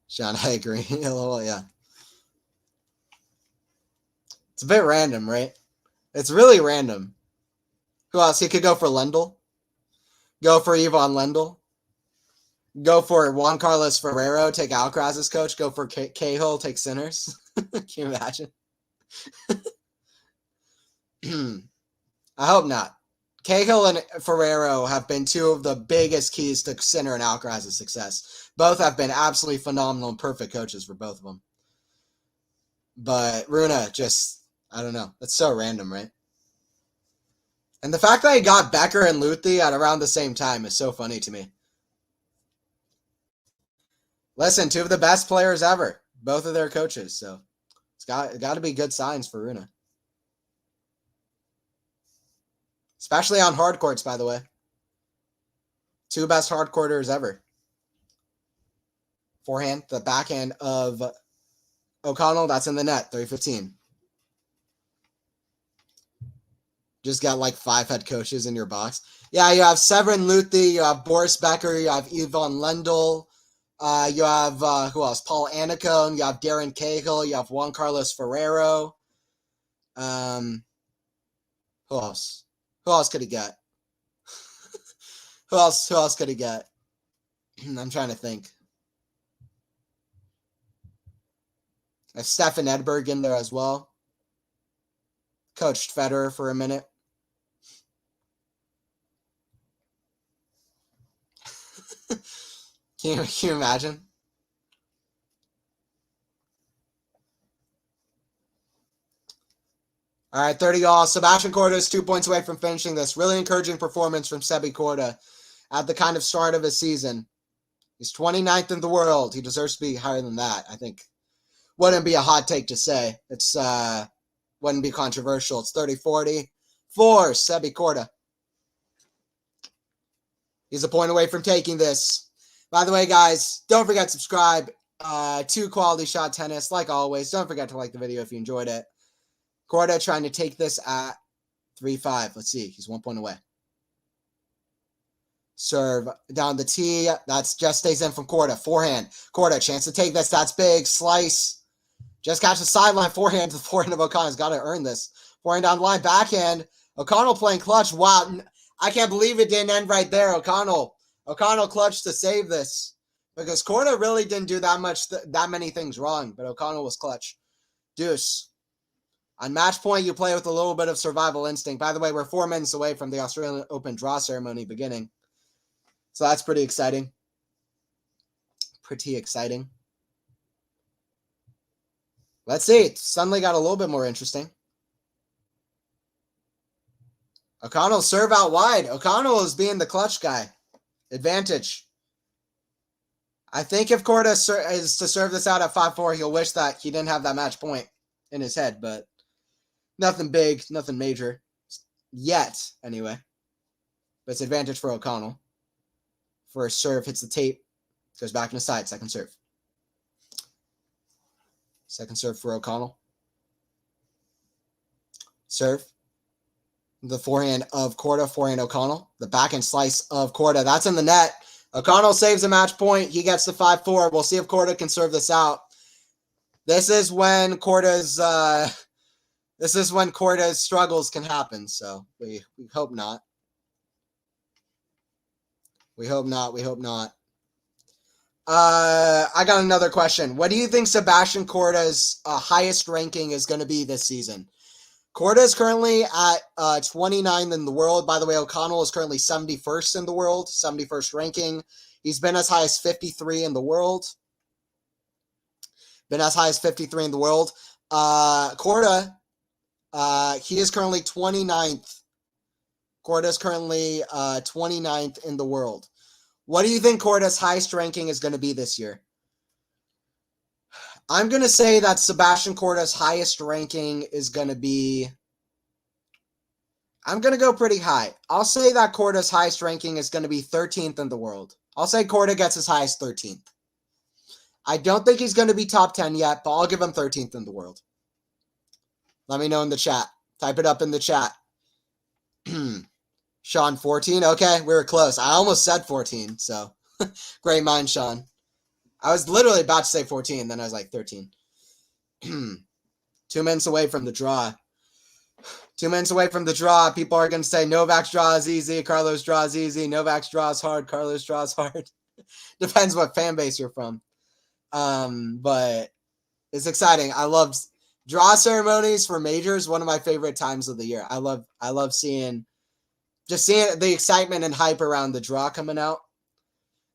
Speaker 1: Sean, I agree. Yeah. It's a bit random, right? It's really random. Who else? He could go for Lendl. Go for Yvonne Lendl. Go for Juan Carlos Ferrero, take Alcaraz's coach. Go for Cahill, take Sinners. Can you imagine? I hope not. Cahill and Ferrero have been 2 of the biggest keys to Sinner and Alcaraz's success. Both have been absolutely phenomenal and perfect coaches for both of them. But Runa just, I don't know. That's so random, right? And the fact that he got Becker and Luthi at around the same time is so funny to me. Listen, 2 of the best players ever. Both of their coaches. So it's got to be good signs for Runa. Especially on hard courts, by the way. 2 best hard courters ever. Forehand, the backhand of O'Connell, that's in the net, 3-15. Just got like 5 head coaches in your box. Yeah, you have Severin Luthi, you have Boris Becker, you have Yvonne Lendl, you have, who else? Paul Anacone, you have Darren Cahill, you have Juan Carlos Ferrero. Who else? Who else could he get? Who else could he get? I'm trying to think. I have Stefan Edberg in there as well. Coached Federer for a minute. Can you imagine? All right, 30 all. Sebastian Korda is 2 points away from finishing this. Really encouraging performance from Sebi Korda at the kind of start of his season. He's 29th in the world. He deserves to be higher than that, I think. Wouldn't be a hot take to say. It's wouldn't be controversial. It's 30-40 for Sebi Korda. He's a point away from taking this. By the way, guys, don't forget to subscribe to Quality Shot Tennis. Like always, don't forget to like the video if you enjoyed it. Korda trying to take this at 3-5. Let's see. He's 1 point away. Serve down the tee. That's just stays in from Korda. Forehand. Korda, chance to take this. That's big. Slice. Just catch the sideline. Forehand to the forehand of O'Connell. He's got to earn this. Forehand down the line. Backhand. O'Connell playing clutch. Wow. I can't believe it didn't end right there. O'Connell clutched to save this. Because Korda really didn't do that many things wrong. But O'Connell was clutch. Deuce. On match point, you play with a little bit of survival instinct. By the way, we're 4 minutes away from the Australian Open draw ceremony beginning. So that's pretty exciting. Pretty exciting. Let's see. It suddenly got a little bit more interesting. O'Connell serve out wide. O'Connell is being the clutch guy. Advantage. I think if Korda is to serve this out at 5-4, he'll wish that he didn't have that match point in his head, but nothing big, nothing major. Yet, anyway. But it's advantage for O'Connell. First serve hits the tape. Goes back in the side. Second serve. Second serve for O'Connell. Serve. The forehand of Korda. Forehand O'Connell. The backhand slice of Korda. That's in the net. O'Connell saves a match point. He gets the 5-4. We'll see if Korda can serve this out. This is when Korda's struggles can happen. So we hope not. We hope not. We hope not. I got another question. What do you think Sebastian Korda's highest ranking is going to be this season? Korda is currently at 29th in the world. By the way, O'Connell is currently 71st in the world, 71st ranking. He's been as high as 53 in the world. Korda, he is currently 29th. Korda is currently 29th in the world. What do you think Korda's highest ranking is going to be this year? I'm going to say that Sebastian Korda's highest ranking is going to be... I'm going to go pretty high. I'll say that Korda's highest ranking is going to be 13th in the world. I'll say Korda gets his highest 13th. I don't think he's going to be top 10 yet, but I'll give him 13th in the world. Let me know in the chat. Type it up in the chat. Sean, 14? Okay, we were close. I almost said 14, so great mind, Sean. I was literally about to say 14, then I was like 13. 2 minutes away from the draw. 2 minutes away from the draw. People are going to say Novak's draw is easy, Carlos' draw is easy, Novak's draw is hard, Carlos' draw is hard. Depends what fan base you're from. But it's exciting. I love draw ceremonies for majors, one of my favorite times of the year. I love seeing the excitement and hype around the draw coming out.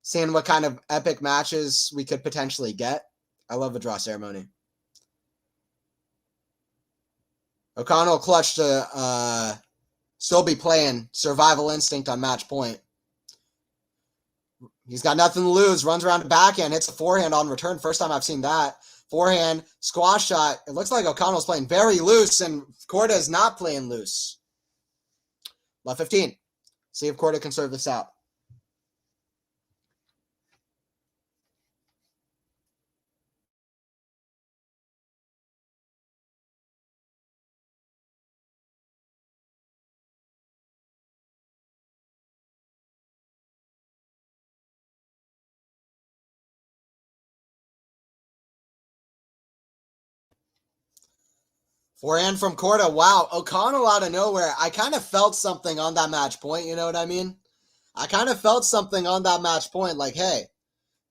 Speaker 1: Seeing what kind of epic matches we could potentially get. I love a draw ceremony. O'Connell clutch to still be playing survival instinct on match point. He's got nothing to lose. Runs around the backhand, hits a forehand on return. First time I've seen that. Forehand, squash shot. It looks like O'Connell's playing very loose, and Korda is not playing loose. Left 15. See if Korda can serve this out. Forehand from Korda. Wow. O'Connell out of nowhere. I kind of felt something on that match point. You know what I mean? I kind of felt something on that match point. Like, hey,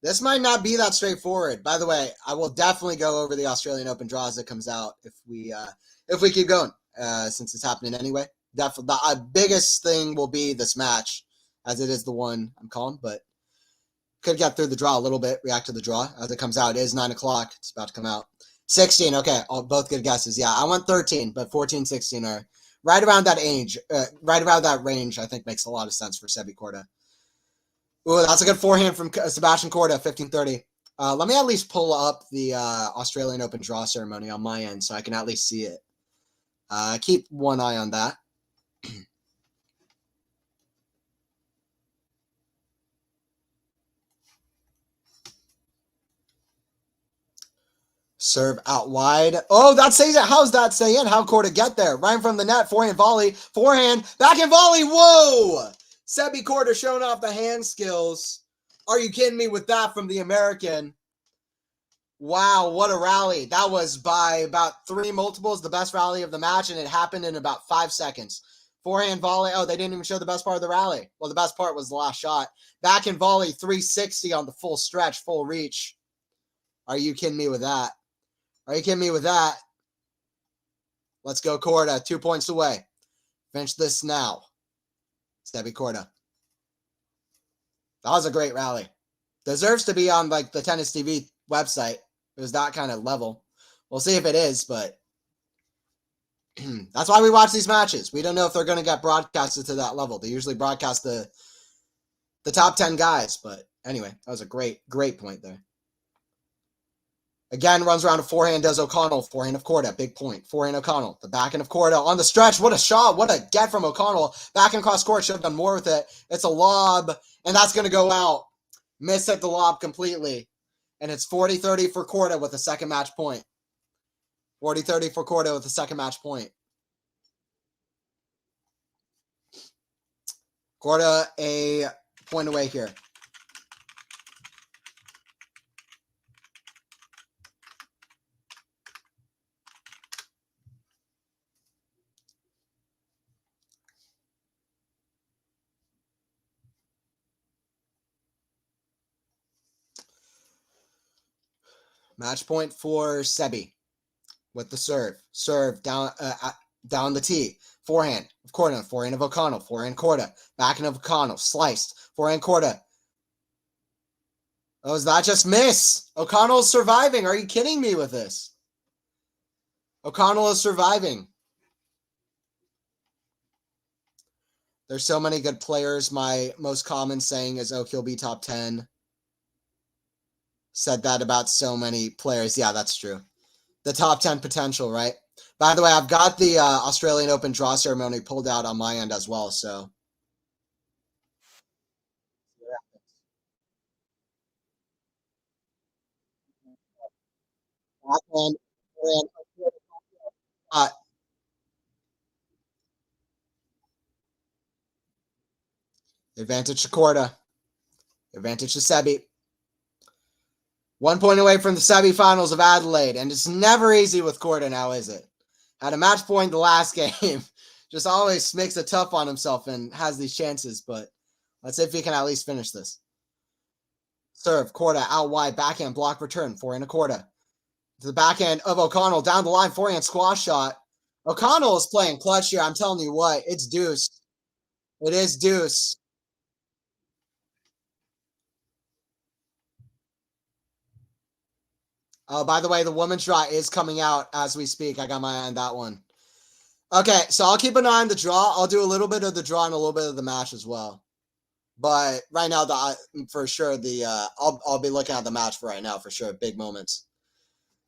Speaker 1: this might not be that straightforward. By the way, I will definitely go over the Australian Open draw as it comes out if we keep going, since it's happening anyway. Definitely, the biggest thing will be this match, as it is the one I'm calling, but could get through the draw a little bit, react to the draw as it comes out. It is 9 o'clock. It's about to come out. 16, okay. Both good guesses. Yeah, I went 13, but 14, 16 are right around that age. Right around that range, I think makes a lot of sense for Sebi Korda. Ooh, that's a good forehand from Sebastian Korda, 1530. Let me at least pull up the Australian Open draw ceremony on my end so I can at least see it. Keep one eye on that. Serve out wide. Oh, that says it. How's that say it? How Korda get there? Right from the net. Forehand volley. Forehand. Backhand volley. Whoa! Sebi Korda showing off the hand skills. Are you kidding me with that from the American? Wow, what a rally. That was by about 3 multiples, the best rally of the match, and it happened in about 5 seconds. Forehand volley. Oh, they didn't even show the best part of the rally. Well, the best part was the last shot. Backhand volley, 360 on the full stretch, full reach. Are you kidding me with that? Are you kidding me with that? Let's go, Korda. 2 points away. Finish this now. Sebi Korda. That was a great rally. Deserves to be on like the Tennis TV website. It was that kind of level. We'll see if it is, but that's why we watch these matches. We don't know if they're going to get broadcasted to that level. They usually broadcast the top 10 guys, but anyway, that was a great point there. Again, runs around a forehand, does O'Connell. Forehand of Korda, big point. Forehand O'Connell. The backhand of Korda on the stretch. What a shot. What a get from O'Connell. Backhand cross court. Should have done more with it. It's a lob, and that's going to go out. Miss at the lob completely. And it's 40-30 for Korda with a second match point. 40-30 for Korda with a second match point. Korda a point away here. Match point for Sebi with the serve. Serve down the tee. Forehand of Korda. Forehand of O'Connell. Forehand Korda. Backhand of O'Connell. Sliced. Forehand Korda. Oh, is that just miss? O'Connell's surviving. Are you kidding me with this? O'Connell is surviving. There's so many good players. My most common saying is, oh, he'll be top 10. Said that about so many players. Yeah, that's true. The top 10 potential, right? By the way, I've got the Australian Open draw ceremony pulled out on my end as well, so. Advantage to Korda. Advantage to Sebi. 1 point away from the semifinals of Adelaide, and it's never easy with Korda now, is it? Had a match point the last game. Just always makes it tough on himself and has these chances, but let's see if he can at least finish this. Serve, Korda, out wide, backhand, block, return, forehand to Korda. To the backhand of O'Connell, down the line, forehand squash shot. O'Connell is playing clutch here. I'm telling you what, it's deuce. It is deuce. Oh, by the way, the women's draw is coming out as we speak. I got my eye on that one. Okay, so I'll keep an eye on the draw. I'll do a little bit of the draw and a little bit of the match as well. But right now, for sure, I'll be looking at the match for right now for sure. Big moments.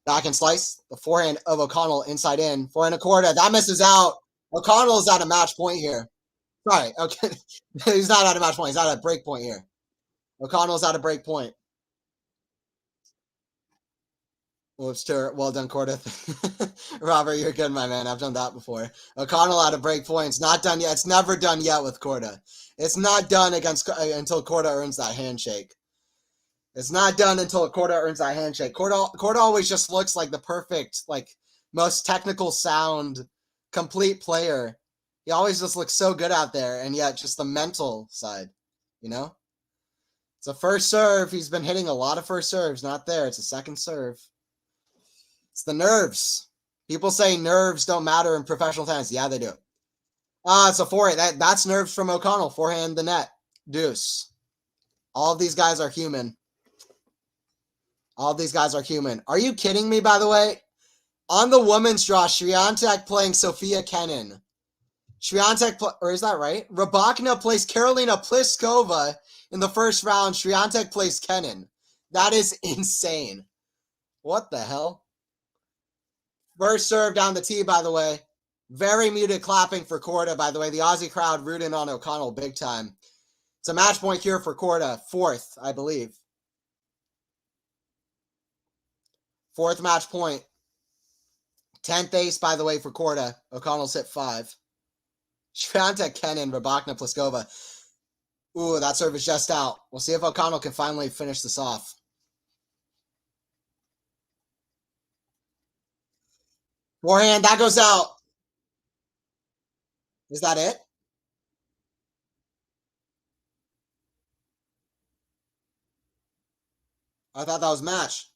Speaker 1: Backhand slice. The forehand of O'Connell inside in. Forehand of Korda. That misses out. O'Connell is at a match point here. Sorry. Okay. He's not at a match point. He's at a break point here. O'Connell's at a break point. Whoops, well done, Korda. Robert, you're good, my man. I've done that before. O'Connell at a break point. It's not done yet. It's never done yet with Korda. It's not done until Korda earns that handshake. It's not done until Korda earns that handshake. Korda always just looks like the perfect, like, most technical sound, complete player. He always just looks so good out there, and yet just the mental side, you know? It's a first serve. He's been hitting a lot of first serves. Not there. It's a second serve. It's the nerves. People say nerves don't matter in professional tennis. Yeah, they do. It's a forehand. That's nerves from O'Connell. Forehand the net. Deuce. All of these guys are human. All of these guys are human. Are you kidding me, by the way? On the women's draw, Swiatek playing Sofia Kenin. Swiatek, or is that right? Rybakina plays Karolina Pliskova in the first round. Swiatek plays Kenin. That is insane. What the hell? First serve down the tee, by the way. Very muted clapping for Korda, by the way. The Aussie crowd rooting on O'Connell big time. It's a match point here for Korda. Fourth, I believe. Fourth match point. 10th ace, by the way, for Korda. O'Connell's hit 5. Swiatek, Kenin, Rybakina, Pliskova. Ooh, that serve is just out. We'll see if O'Connell can finally finish this off. Forehand, that goes out. Is that it? I thought that was match.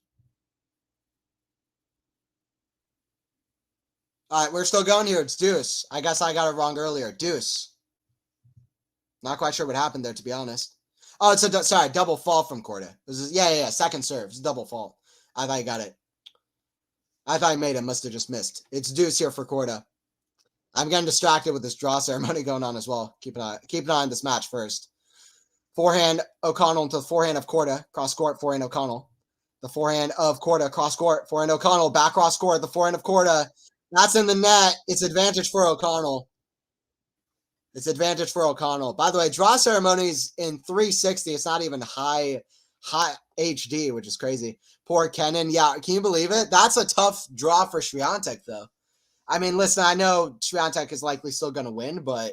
Speaker 1: All right, we're still going here. It's deuce. I guess I got it wrong earlier. Deuce. Not quite sure what happened there, to be honest. Oh, it's a double fault from Korda. Yeah. Second serve. It's a double fault. I thought you got it. I thought I made it. Must have just missed. It's deuce here for Korda. I'm getting distracted with this draw ceremony going on as well. Keep an eye on this match first. Forehand O'Connell into the forehand of Korda. Cross court, forehand O'Connell. The forehand of Korda, cross court, forehand O'Connell. Back cross court, the forehand of Korda. That's in the net. It's advantage for O'Connell. It's advantage for O'Connell. By the way, draw ceremonies in 360. It's not even high HD, which is crazy. Poor Kenin. Yeah, can you believe it? That's a tough draw for Swiatek, though. I mean, listen, I know Swiatek is likely still going to win, but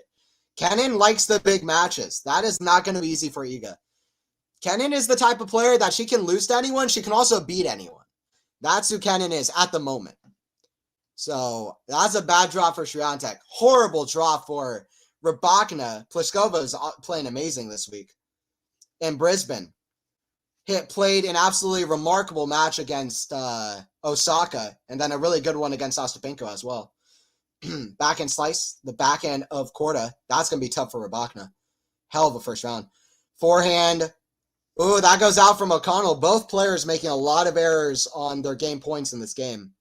Speaker 1: Kenin likes the big matches. That is not going to be easy for Iga. Kenin is the type of player that she can lose to anyone. She can also beat anyone. That's who Kenin is at the moment. So that's a bad draw for Swiatek. Horrible draw for Rybakina. Pliskova is playing amazing this week in Brisbane. Played an absolutely remarkable match against Osaka, and then a really good one against Ostapenko as well. Backhand slice, the backhand of Korda. That's going to be tough for Rybakina. Hell of a first round. Forehand. Ooh, that goes out from O'Connell. Both players making a lot of errors on their game points in this game.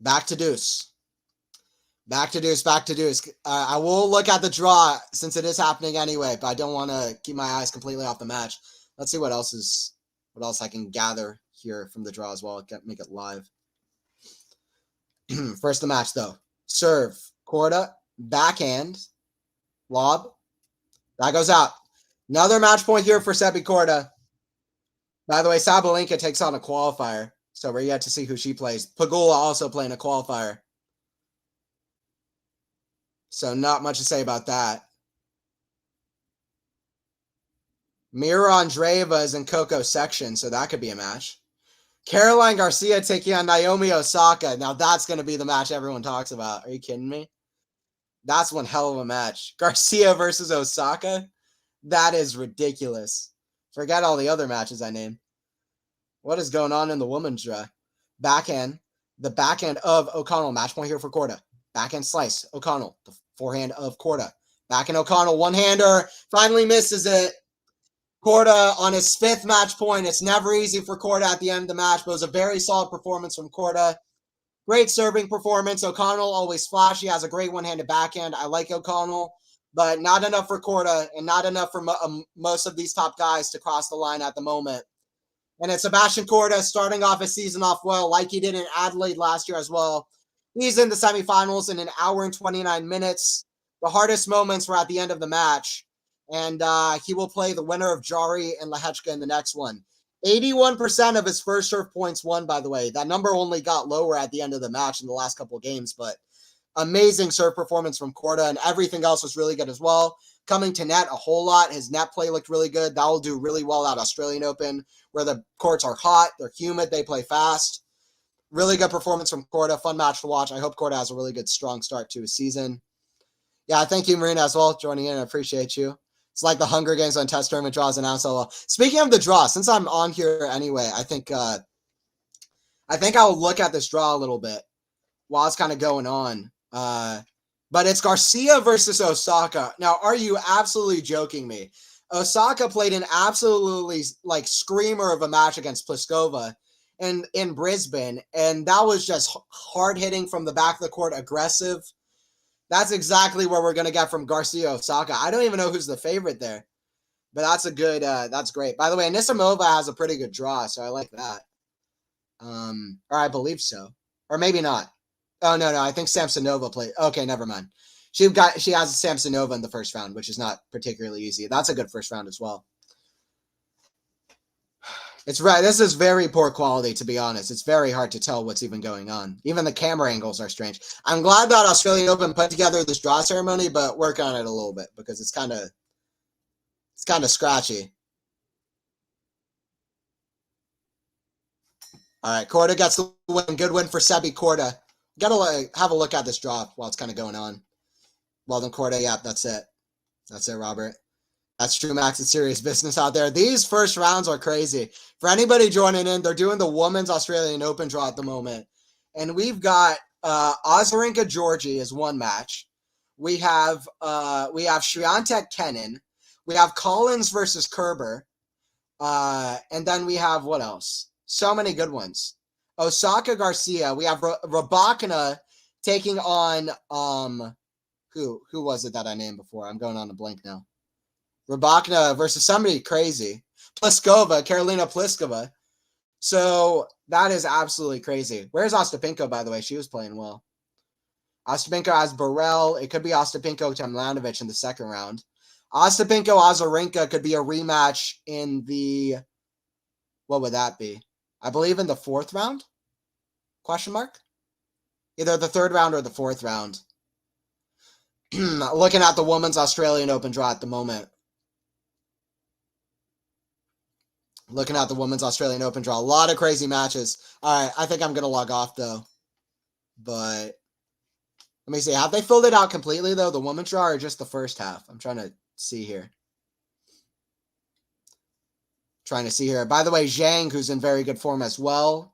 Speaker 1: Back to deuce. Back to deuce. I will look at the draw since it is happening anyway, but I don't want to keep my eyes completely off the match. Let's see what else I can gather here from the draw as well. Make it live. First the match though. Serve. Korda. Backhand. Lob. That goes out. Another match point here for Sebi Korda. By the way, Sabalenka takes on a qualifier, so we're yet to see who she plays. Pegula also playing a qualifier. So not much to say about that. Mira Andreeva is in Coco's section, so that could be a match. Caroline Garcia taking on Naomi Osaka. Now that's going to be the match everyone talks about. Are you kidding me? That's one hell of a match. Garcia versus Osaka? That is ridiculous. Forget all the other matches I named. What is going on in the women's draw? Backhand. The backhand of O'Connell. Match point here for Korda. Backhand slice. O'Connell. The forehand of Korda. Backhand O'Connell. One-hander. Finally misses it. Korda on his 5th match point. It's never easy for Korda at the end of the match, but it was a very solid performance from Korda. Great serving performance. O'Connell always flashy. Has a great one-handed backhand. I like O'Connell, but not enough for Korda and not enough for most of these top guys to cross the line at the moment. And it's Sebastian Korda starting off his season off well, like he did in Adelaide last year as well. He's in the semifinals in 1 hour and 29 minutes. The hardest moments were at the end of the match. And he will play the winner of Jari and Lehechka in the next one. 81% of his first serve points won, by the way. That number only got lower at the end of the match in the last couple of games, but amazing serve performance from Korda, and everything else was really good as well. coming to net a whole lot. His net play looked really good. That will do really well at Australian Open, where the courts are hot, they're humid, they play fast. Really good performance from Korda. Fun match to watch. I hope Korda has a really good, strong start to his season. Yeah, thank you, Marina, as well, joining in. I appreciate you. It's like the Hunger Games on test tournament draws announced. So, speaking of the draw, since I'm on here anyway, I think I'll look at this draw a little bit while it's kind of going on. But it's Garcia versus Osaka. Now, are you absolutely joking me? Osaka played an absolutely like screamer of a match against Pliskova in Brisbane, and that was just hard hitting from the back of the court, aggressive. That's exactly what we're gonna get from Garcia Osaka. I don't even know who's the favorite there, but that's a good. That's great. By the way, Anisimova has a pretty good draw, so I like that. Or I believe so, or maybe not. Oh no, I think Samsonova played. Okay, never mind. She has Samsonova in the first round, which is not particularly easy. That's a good first round as well. It's right. This is very poor quality, to be honest. It's very hard to tell what's even going on. Even the camera angles are strange. I'm glad that Australian Open put together this draw ceremony, but work on it a little bit because it's kind of scratchy. All right, Korda gets the win. Good win for Sebi Korda. Gotta have a look at this draw while it's kind of going on. Well done, Korda. Yeah, that's it. That's it, Robert. That's true, Max. It's serious business out there. These first rounds are crazy. For anybody joining in, they're doing the Women's Australian Open draw at the moment. And we've got Azarenka Georgie is one match. We have Swiatek Kenin. We have Collins versus Kerber. And then we have what else? So many good ones. Osaka Garcia. We have Rybakina taking on who was it that I named before? I'm going on a blank now. Rybakina versus somebody crazy. Pliskova, Karolina Pliskova. So that is absolutely crazy. Where's Ostapenko, by the way? She was playing well. Ostapenko has Burrell. It could be Ostapenko Tomljanovic in the second round. Ostapenko Azarenka could be a rematch in the, what would that be? I believe in the fourth round? Question mark? Either the third round or the fourth round. Looking at the Women's Australian Open draw at the moment. Looking at the Women's Australian Open draw. A lot of crazy matches. All right, I think I'm going to log off, though. But let me see. Have they filled it out completely, though, the Women's draw, or just the first half? I'm trying to see here. By the way, Zhang, who's in very good form as well.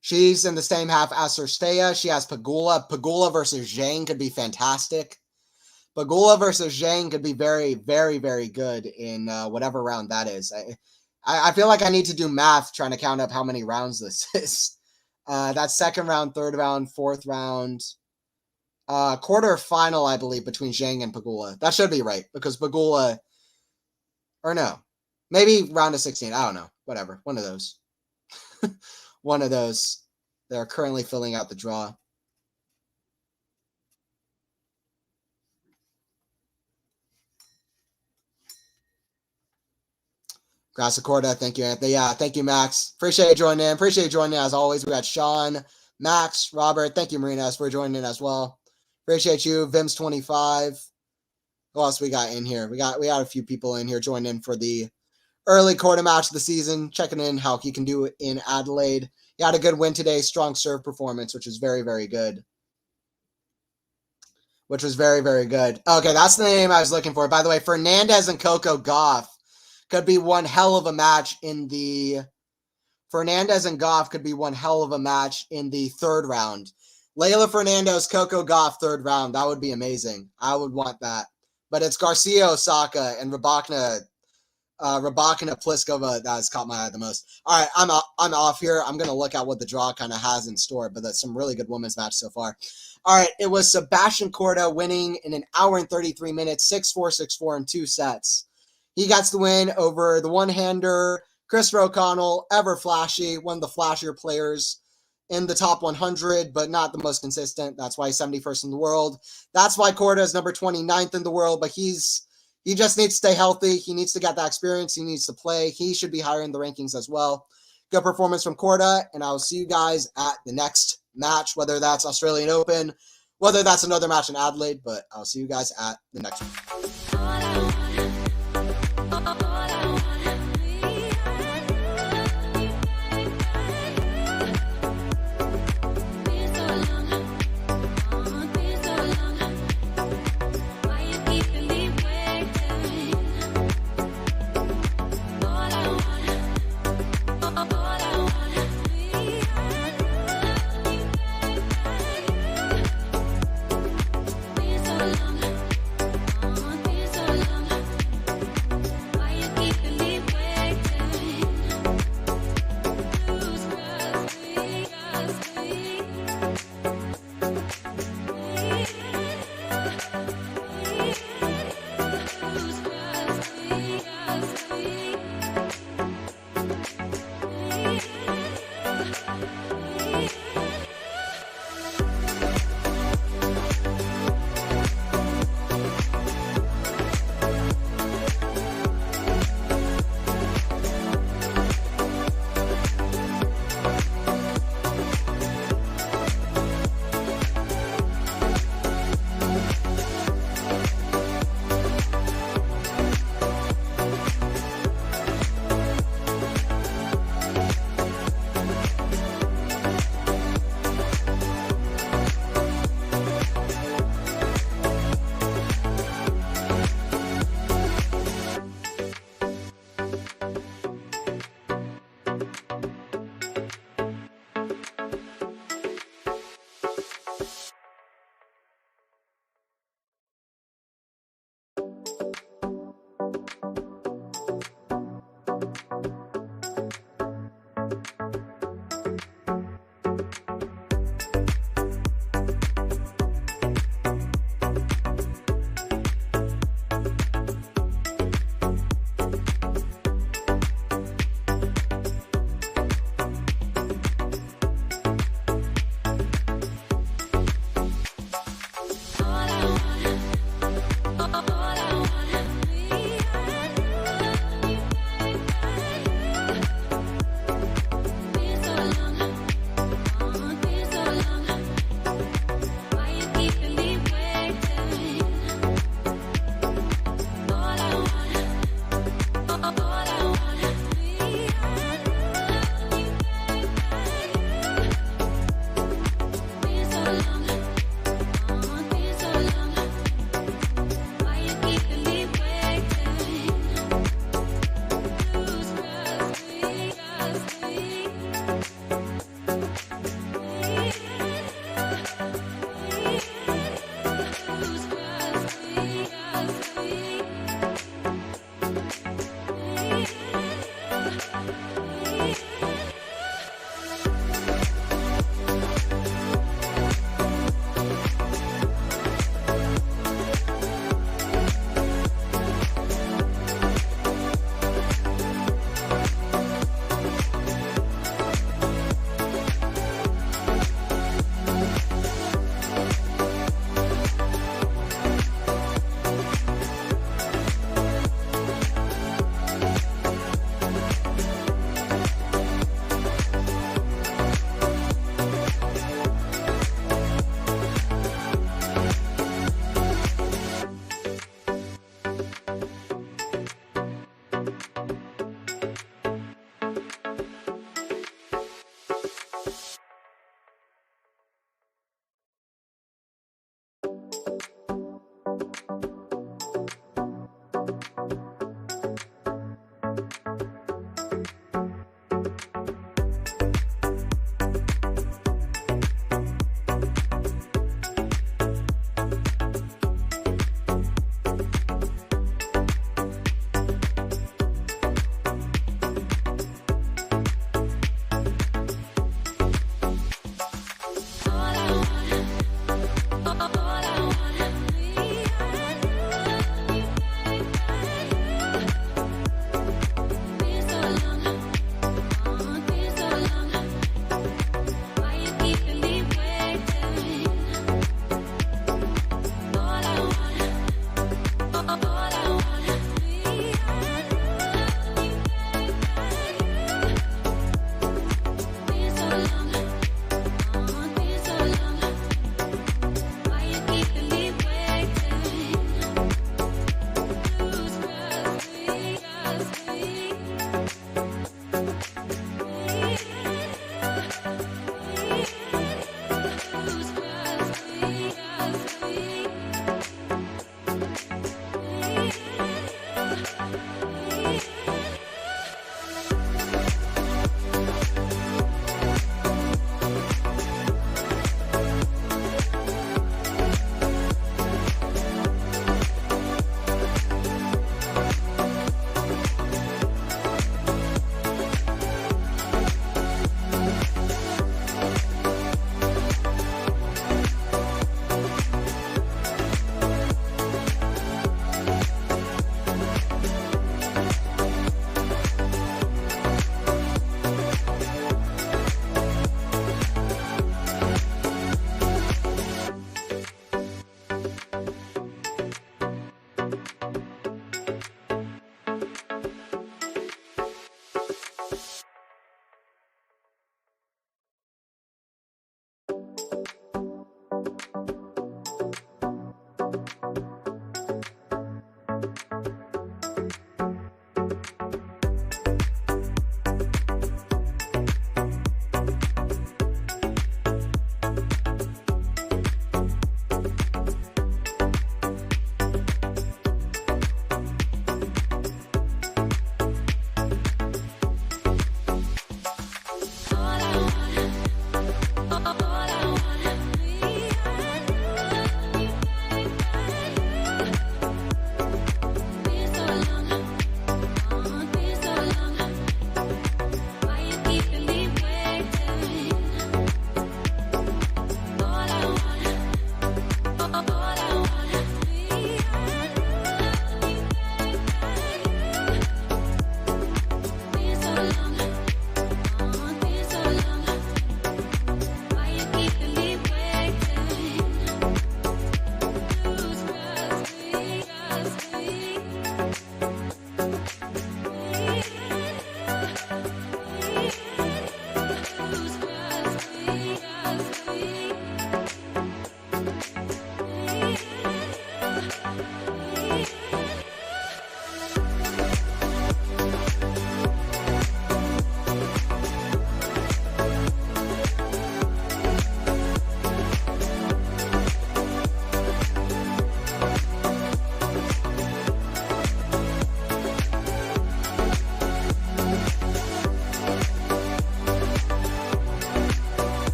Speaker 1: She's in the same half as Cirstea. She has Pegula. Pegula versus Zhang could be fantastic. Pegula versus Zhang could be very, very, very good in whatever round that is. I feel like I need to do math trying to count up how many rounds this is. That's second round, third round, fourth round. Quarterfinal, I believe, between Zhang and Pegula. That should be right, because Pegula, or no, maybe round of 16. I don't know. Whatever. One of those. One of those. They're currently filling out the draw. Gracias Korda, thank you, Anthony. Yeah, thank you, Max. Appreciate you joining in. As always. We got Sean, Max, Robert. Thank you, Marinas, for joining in as well. Appreciate you, Vims25. Who else we got in here? We got a few people in here joining in for the early Korda match of the season, checking in how he can do in Adelaide. He had a good win today, strong serve performance, which was very, very good. Okay, that's the name I was looking for. By the way, Fernandez and Coco Gauff could be one hell of a match in the third round. Leylah Fernandez, Coco Gauff, third round. That would be amazing. I would want that. But it's Garcia Osaka and Rybakina Pliskova that has caught my eye the most. All right, I'm off here. I'm going to look at what the draw kind of has in store, but that's some really good women's match so far. All right, it was Sebastian Korda winning in an hour and 33 minutes, 6-4, 6-4 in 2 sets. He gets the win over the one-hander, Christopher O'Connell, ever flashy, one of the flashier players in the top 100, but not the most consistent. That's why he's 71st in the world. That's why Korda is number 29th in the world, but he just needs to stay healthy. He needs to get that experience. He needs to play. He should be higher in the rankings as well. Good performance from Korda, and I'll see you guys at the next match, whether that's Australian Open, whether that's another match in Adelaide, but I'll see you guys at the next one.